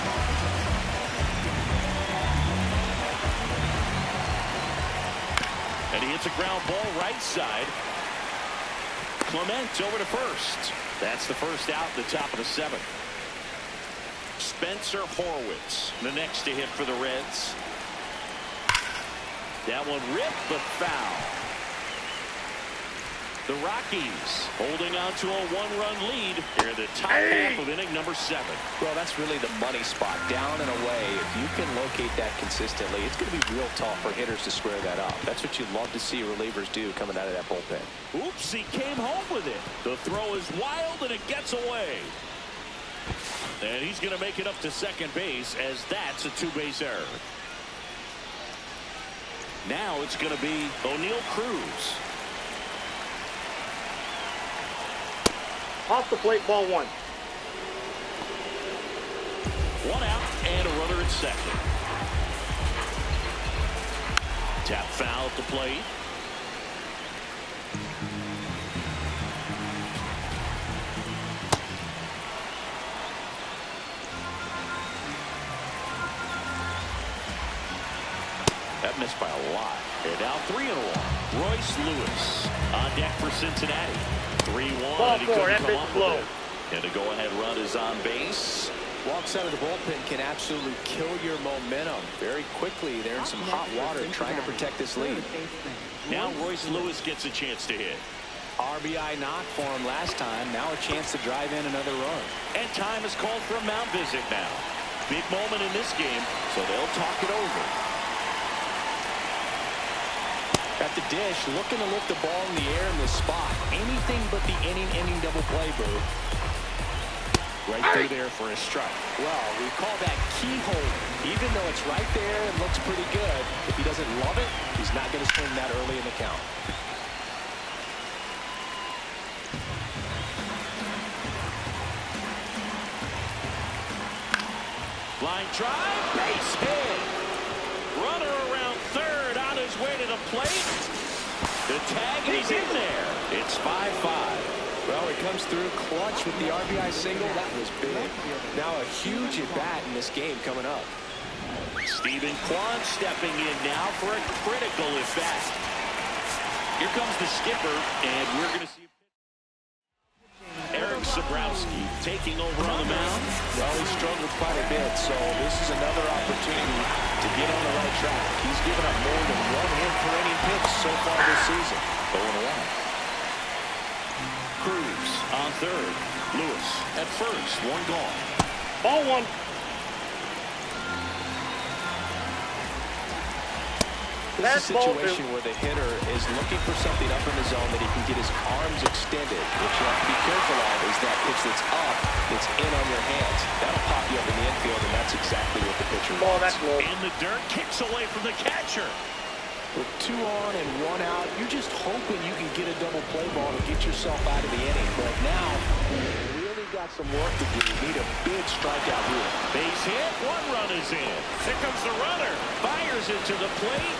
And he hits a ground ball right side. Clement over to first. That's the first out at the top of the 7th. Spencer Horwitz, the next to hit for the Reds. That one ripped, but foul. The Rockies holding on to a 1-run lead here in the top half of inning number 7. Well, that's really the money spot, down and away. If you can locate that consistently, it's going to be real tough for hitters to square that up. That's what you'd love to see relievers do coming out of that bullpen. Oops, he came home with it. The throw is wild, and it gets away. And he's going to make it up to second base, as that's a 2-base error. Now it's going to be O'Neal Cruz. Off the plate, ball 1. 1 out and a runner at second. Tap foul at the plate. That missed by a lot. And now 3-1. Royce Lewis on deck for Cincinnati. 3-1. Ball And he 4, couldn't that come pitch up low. with it. And a go-ahead run is on base. Walks out of the bullpen can absolutely kill your momentum very quickly. They're in some hot water trying to protect this lead. Now Royce Lewis gets a chance to hit. RBI knock for him last time. Now a chance to drive in another run. And time is called for a mound visit now. Big moment in this game, so they'll talk it over. At the dish, looking to lift the ball in the air in this spot. Anything but the inning double play, Boo. Right through there for a strike. Well, we call that keyhole. Even though it's right there and looks pretty good, if he doesn't love it, he's not going to swing that early in the count. Line drive, base hit. Runner around third on his way to the plate. The tag, and he's in there. It's 5-5. Well, he comes through clutch with the RBI single. That was big. Now a huge at-bat in this game coming up. Stephen Kwan stepping in now for a critical at-bat. Here comes the skipper, and we're going to see Eric Sabrowski taking over on the mound. Well, he struggled quite a bit, so this is another opportunity to get on the right track. He's given up more than 1 hit per inning pitch so far this season. 0-1. Cruz on third. Lewis at first. 1 gone. Ball 1. This is a situation where the hitter is looking for something up in the zone that he can get his arms extended. What you have to be careful of is that pitch that's up, that's in on your hands. That'll pop you up in the infield, and that's exactly what the pitcher wants. That's low. In the dirt, kicks away from the catcher. With 2 on and 1 out, you're just hoping you can get a double play ball to get yourself out of the inning. But now, you really got some work to do. You need a big strikeout here. Base hit. 1 run is in. Here comes the runner. Fires it to the plate.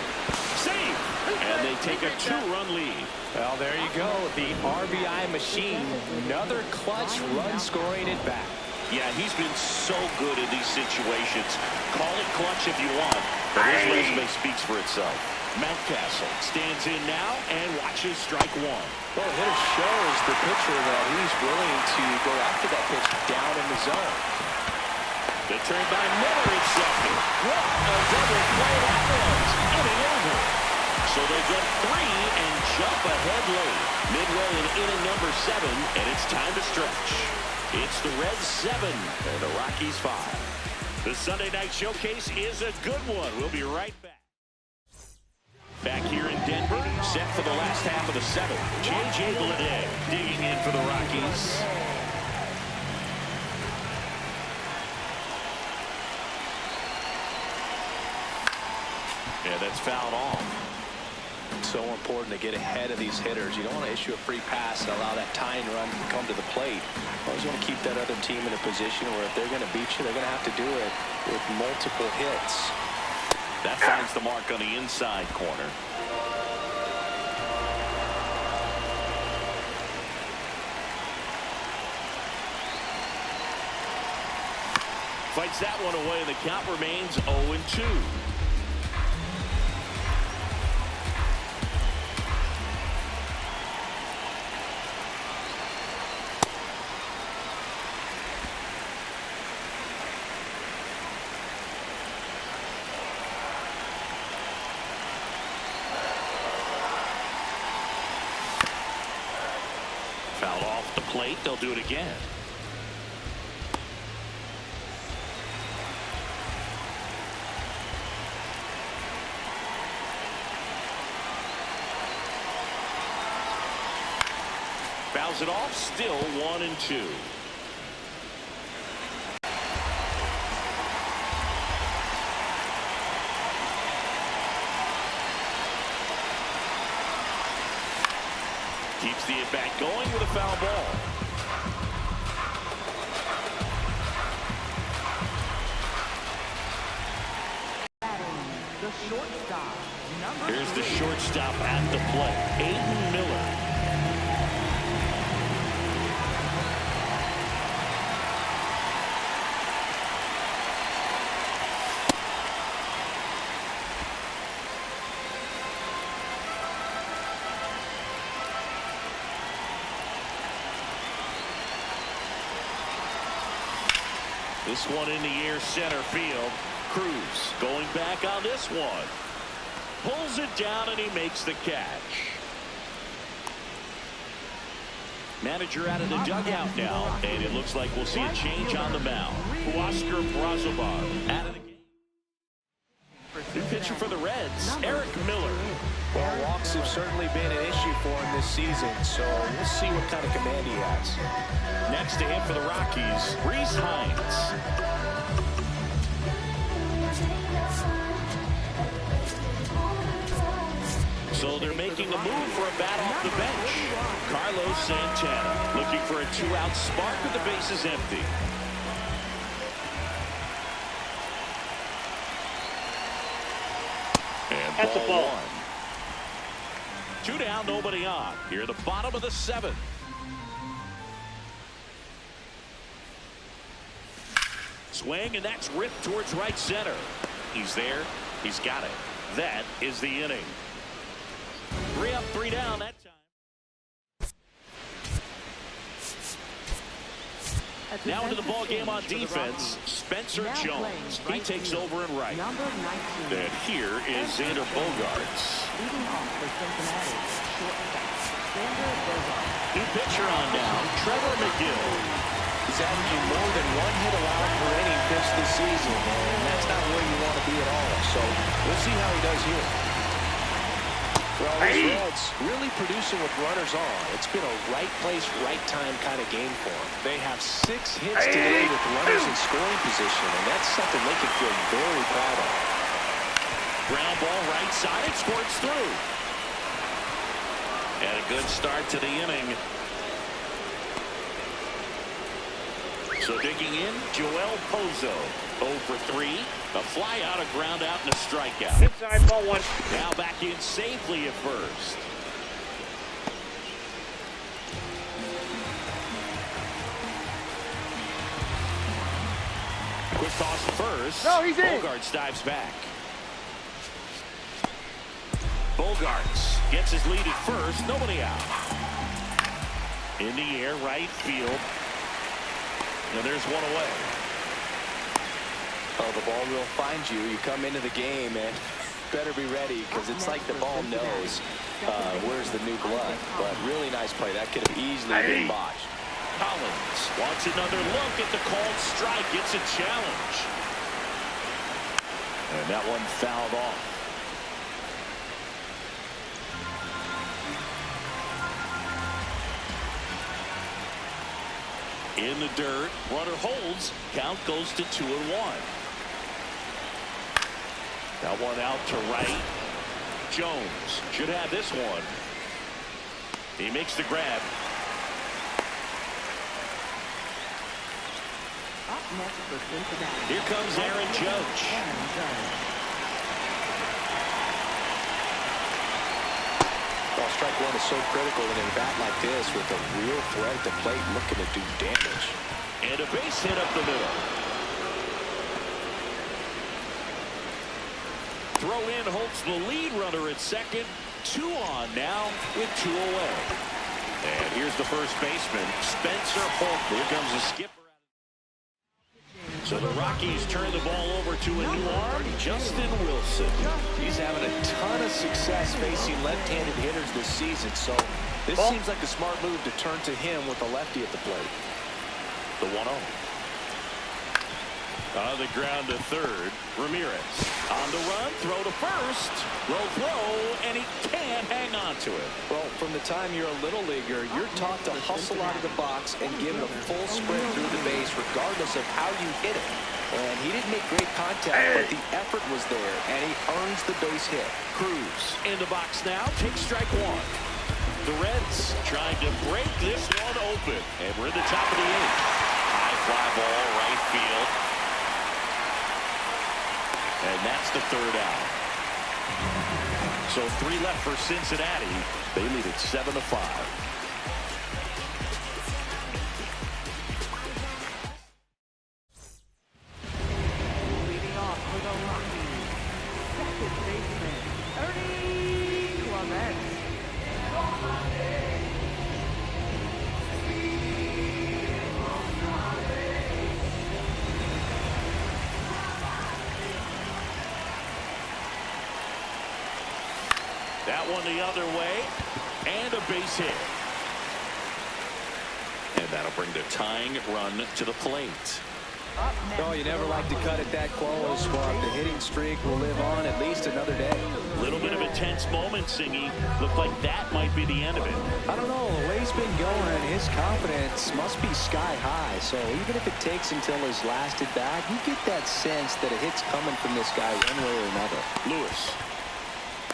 Save. And they take a 2-run lead. Well, there you go. The RBI machine. Another clutch run scoring at bat. Yeah, he's been so good in these situations. Call it clutch if you want, but his resume speaks for itself. Mountcastle stands in now and watches strike 1. Well, the hitter shows the pitcher that he's willing to go after that pitch down in the zone. The turn by Miller at second. What a double play that was. Inning over. So they get 3 and jump ahead late. Midway in inning number 7, and it's time to stretch. It's the Reds 7 and the Rockies 5. The Sunday Night Showcase is a good one. We'll be right back. Back here in Denver, set for the last half of the 7th. J.J. Bleday digging in for the Rockies. Yeah, that's fouled off. So important to get ahead of these hitters. You don't want to issue a free pass and allow that tying run to come to the plate. You always want to keep that other team in a position where if they're going to beat you, they're going to have to do it with multiple hits. That finds the mark on the inside corner. Fights that one away, and the count remains 0-2. Foul off the plate. They'll do it again. Fouls it off. Still 1-2. Keeps the at-bat going with a foul ball. The shortstop, Here's the shortstop at the plate, Aiden Miller. This one in the air, center field. Cruz going back on this one. Pulls it down and he makes the catch. Manager out of the dugout now, and it looks like we'll see a change on the mound. Oscar Brazobar out of the game. New pitcher for the Reds, Eric Miller. Well, walks have certainly been an issue for him this season, so we'll see what kind of command he has. Next to him for the Rockies, Reese Hines. So they're making a move for a bat off the bench. Carlos Santana looking for a 2-out spark with the bases empty. And That's a ball. 1. 2 down, nobody on. Here at the bottom of the 7th. Swing, and that's ripped towards right center. He's there. He's got it. That is the inning. 3 up, 3 down that time. Now into the ball game on defense, Spencer Jones. He takes over in right. And here is Xander Bogaerts. New pitcher on now, Trevor McGill. He's averaging more than 1 hit allowed per inning pitch this season, and that's not where you want to be at all. So we'll see how he does here. Well, these Reds really producing with runners on. It's been a right place, right time kind of game for them. They have 6 hits today with runners in scoring position, and that's something they can feel very proud of. Ground ball right side. It squirts through. And a good start to the inning. So digging in, Joel Pozo. 0 for 3. A fly out, a ground out, and a strikeout. Inside, ball 1. Now back in safely at first. Quick toss to first. No, he's in. Bogarts dives back. Bogarts gets his lead at first. Nobody out. In the air, right field. And there's one away. Oh, the ball will find you. You come into the game and better be ready because it's like the ball knows where's the new blood. But really nice play. That could have easily been botched. Collins wants another look at the called strike. It's a challenge. And that one fouled off. In the dirt, runner holds. Count goes to 2-1. That one out to right. Jones should have this one. He makes the grab. Up next for Cincinnati. Here comes Aaron Judge. Well, strike one is so critical in a bat like this with a real threat at the plate looking to do damage. And a base hit up the middle. Throw in holds the lead runner at second. 2 on now with 2 away. And here's the first baseman, Spencer Holt. Here comes the skipper. So the Rockies turn the ball over to a new arm, Justin Wilson. He's having a ton of success facing left-handed hitters this season, so this seems like a smart move to turn to him with a lefty at the plate. The 1-0. On the ground to third, Ramirez. On the run, throw to first. Low throw, and he can't hang on to it. Well, from the time you're a little leaguer, you're taught to hustle out of the box and give it a full sprint through the base regardless of how you hit it. And he didn't make great contact, but the effort was there, and he earns the base hit. Cruz in the box now, takes strike 1. The Reds trying to break this one open. And we're in the top of the 8th. High fly ball, right field. And that's the 3rd out. So 3 left for Cincinnati. They lead it 7-5. Leading off for the Rockies, second baseman, Ernie Clement. That one the other way, and a base hit. And that'll bring the tying run to the plate. Oh, you never like to cut it that close, but the hitting streak will live on at least another day. Little bit of a tense moment, Singy. Looked like that might be the end of it. I don't know. The way he's been going, his confidence must be sky high. So even if it takes until his last at bat, you get that sense that a hit's coming from this guy one way or another. Lewis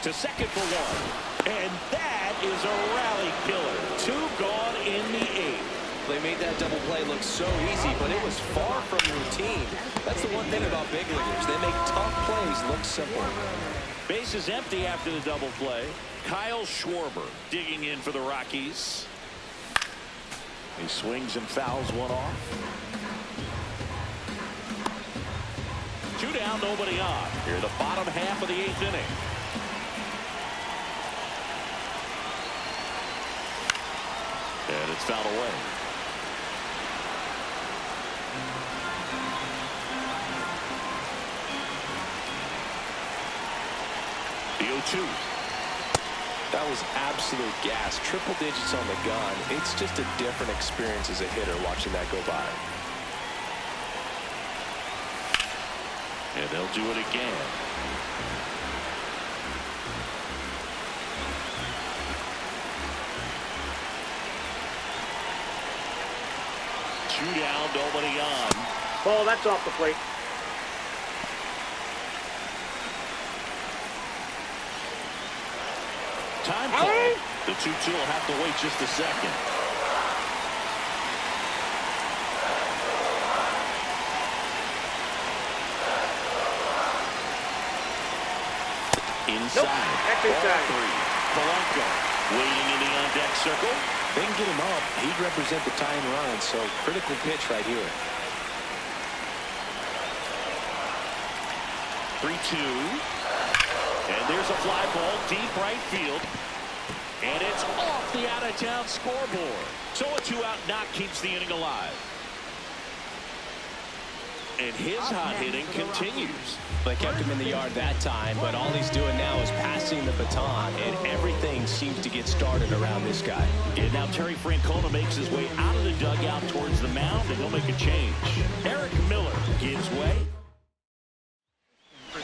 to second for 1. And that is a rally killer. 2 gone in the 8th. They made that double play look so easy, but it was far from routine. That's the one thing about big leaguers. They make tough plays look simple. Base is empty after the double play. Kyle Schwarber digging in for the Rockies. He swings and fouls one off. 2 down, nobody on. Here the bottom half of the 8th inning. And it's fouled away. The 0-2. That was absolute gas. Triple digits on the gun. It's just a different experience as a hitter watching that go by. And they'll do it again. Two down, nobody on. Ball, that's off the plate. The 2-2 will have to wait just a second. Inside. Nope. That's inside. 3. Polanco waiting in the on-deck circle. They can get him up. He'd represent the tying run, so critical pitch right here. 3-2. And there's a fly ball deep right field. And it's off the out-of-town scoreboard. So a 2-out knock keeps the inning alive. And his hot hitting continues. They kept him in the yard that time, but all he's doing now is passing the baton, and everything seems to get started around this guy. And now Terry Francona makes his way out of the dugout towards the mound, and he'll make a change. Eric Miller gives way.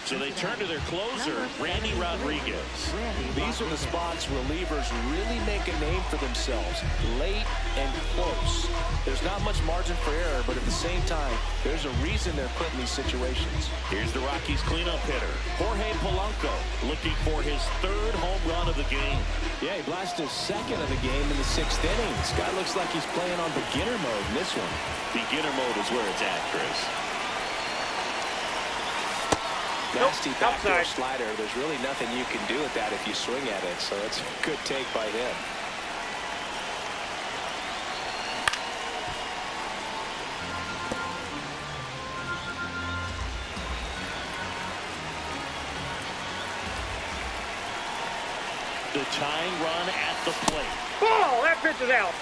So they turn to their closer, Randy Rodriguez. These are the spots relievers really make a name for themselves, late and close. There's not much margin for error, but at the same time, there's a reason they're put in these situations. Here's the Rockies cleanup hitter, Jorge Polanco, looking for his 3rd home run of the game. Yeah, he blasted his 2nd of the game in the 6th inning. This guy looks like he's playing on beginner mode in this one. Beginner mode is where it's at, Chris. Nasty Nope, backdoor outside. slider. There's really nothing you can do with that if you swing at it, so it's a good take by him. The tying run at the plate. Ball! That pitch is out.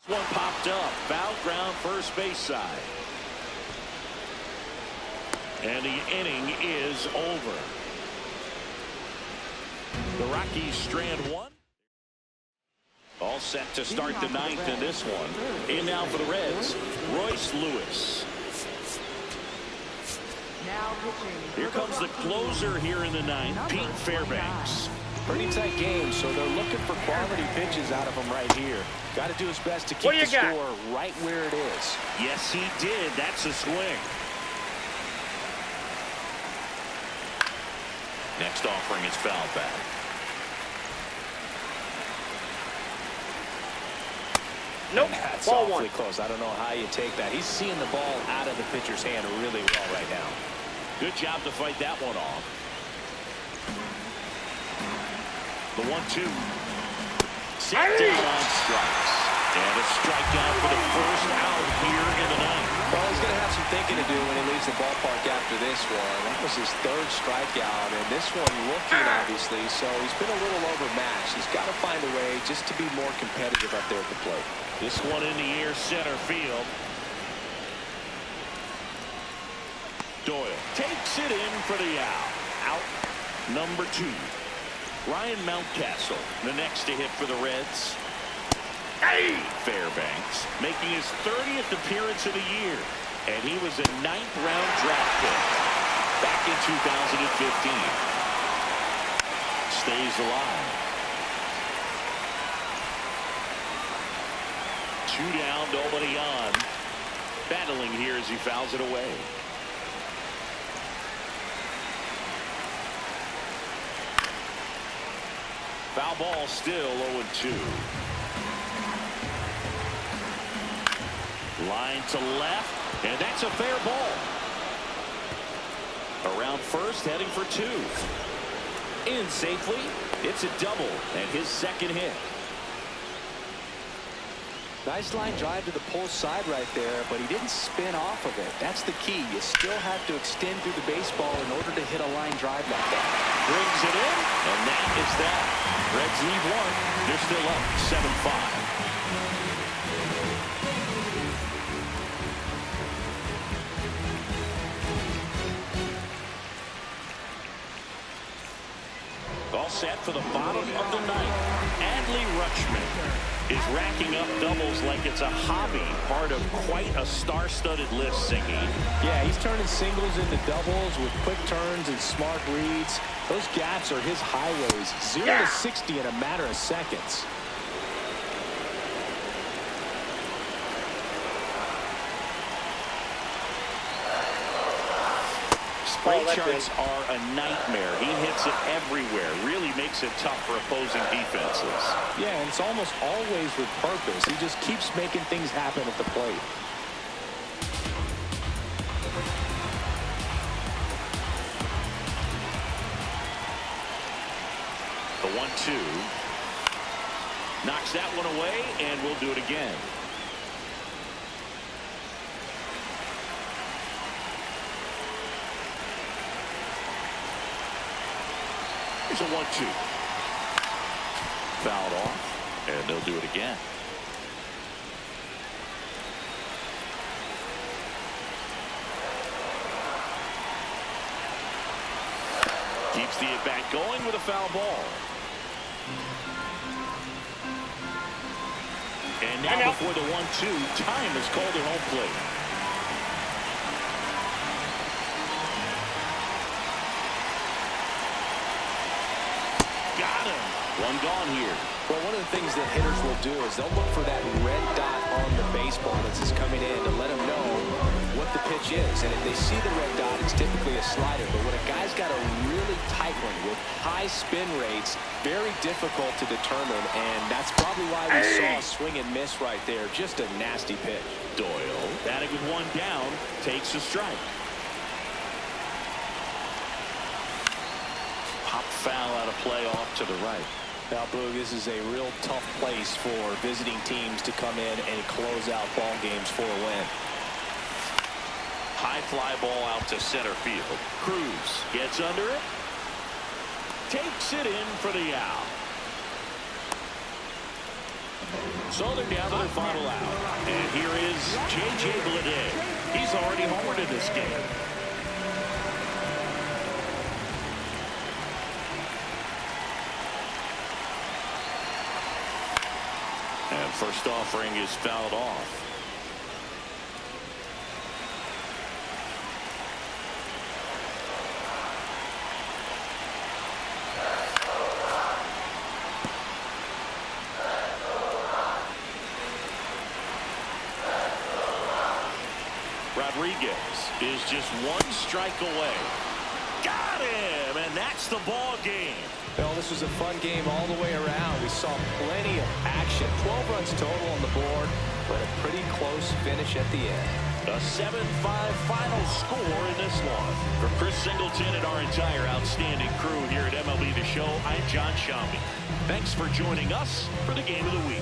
One popped up, foul ground first base side. And the inning is over. The Rockies strand 1. All set to start the 9th in this one. In now for the Reds, Royce Lewis. Now pitching. Here comes the closer here in the 9th, Pete Fairbanks. Pretty tight game, so they're looking for quality pitches out of him right here. Got to do his best to keep What do you the got? score right where it is. Yes, he did. That's a swing. Next offering is foul back. Nope. That's Ball awfully 1. close. I don't know how you take that. He's seeing the ball out of the pitcher's hand really well right now. Good job to fight that one off. The 1-2. Set down on strikes. And a strikeout for the first out here in the 9th. Well, he's going to have some thinking to do when he leaves the ballpark after this one. That was his 3rd strikeout, and this one looking, obviously, so he's been a little overmatched. He's got to find a way just to be more competitive up there at the plate. This one in the air, center field. Doyle takes it in for the out. Out number 2. Ryan Mountcastle, the next to hit for the Reds. Hey! Fairbanks making his 30th appearance of the year. And he was a 9th-round draft pick back in 2015. Stays alive. 2 down, nobody on. Battling here as he fouls it away. Foul ball, still 0-2. Line to left, and that's a fair ball. Around first, heading for 2. In safely, it's a double, and his 2nd hit. Nice line drive to the pull side right there, but he didn't spin off of it. That's the key. You still have to extend through the baseball in order to hit a line drive like that. Brings it in, and that is that. Reds lead 1. They're still up 7-5. All set for the bottom of the 9th. Adley Rutschman is racking up doubles like it's a hobby, part of quite a star-studded list, Singy. Yeah, he's turning singles into doubles with quick turns and smart reads. Those gaps are his highways. 0 to 60 in a matter of seconds. Strike charts are a nightmare. He hits it everywhere. Really makes it tough for opposing defenses. Yeah, and it's almost always with purpose. He just keeps making things happen at the plate. The 1-2. Knocks that one away, and we'll do it again. Here's a 1-2. Fouled off, and they'll do it again. Keeps the at-bat going with a foul ball. And now before the 1-2, time is called at home plate. Got him. One gone here. Well, one of the things that hitters will do is they'll look for that red dot on the baseball that's just coming in to let them know what the pitch is. And if they see the red dot, it's typically a slider. But when a guy's got a really tight one with high spin rates, very difficult to determine. And that's probably why we saw a swing and miss right there. Just a nasty pitch. Doyle, batting with one down, takes a strike. Pop foul out of play off to the right. Now, Boog, this is a real tough place for visiting teams to come in and close out ball games for a win. High fly ball out to center field. Cruz gets under it. Takes it in for the out. So they're down to their final out. And here is J.J. Bleday. He's already homered in this game. And first offering is fouled off. Rodriguez is just one strike away. Got him, and that's the ball game. Well, this was a fun game all the way around. We saw plenty of action. 12 runs total on the board, but a pretty close finish at the end. A 7-5 final score in this one. For Chris Singleton and our entire outstanding crew here at MLB The Show, I'm John Shambi. Thanks for joining us for the Game of the Week.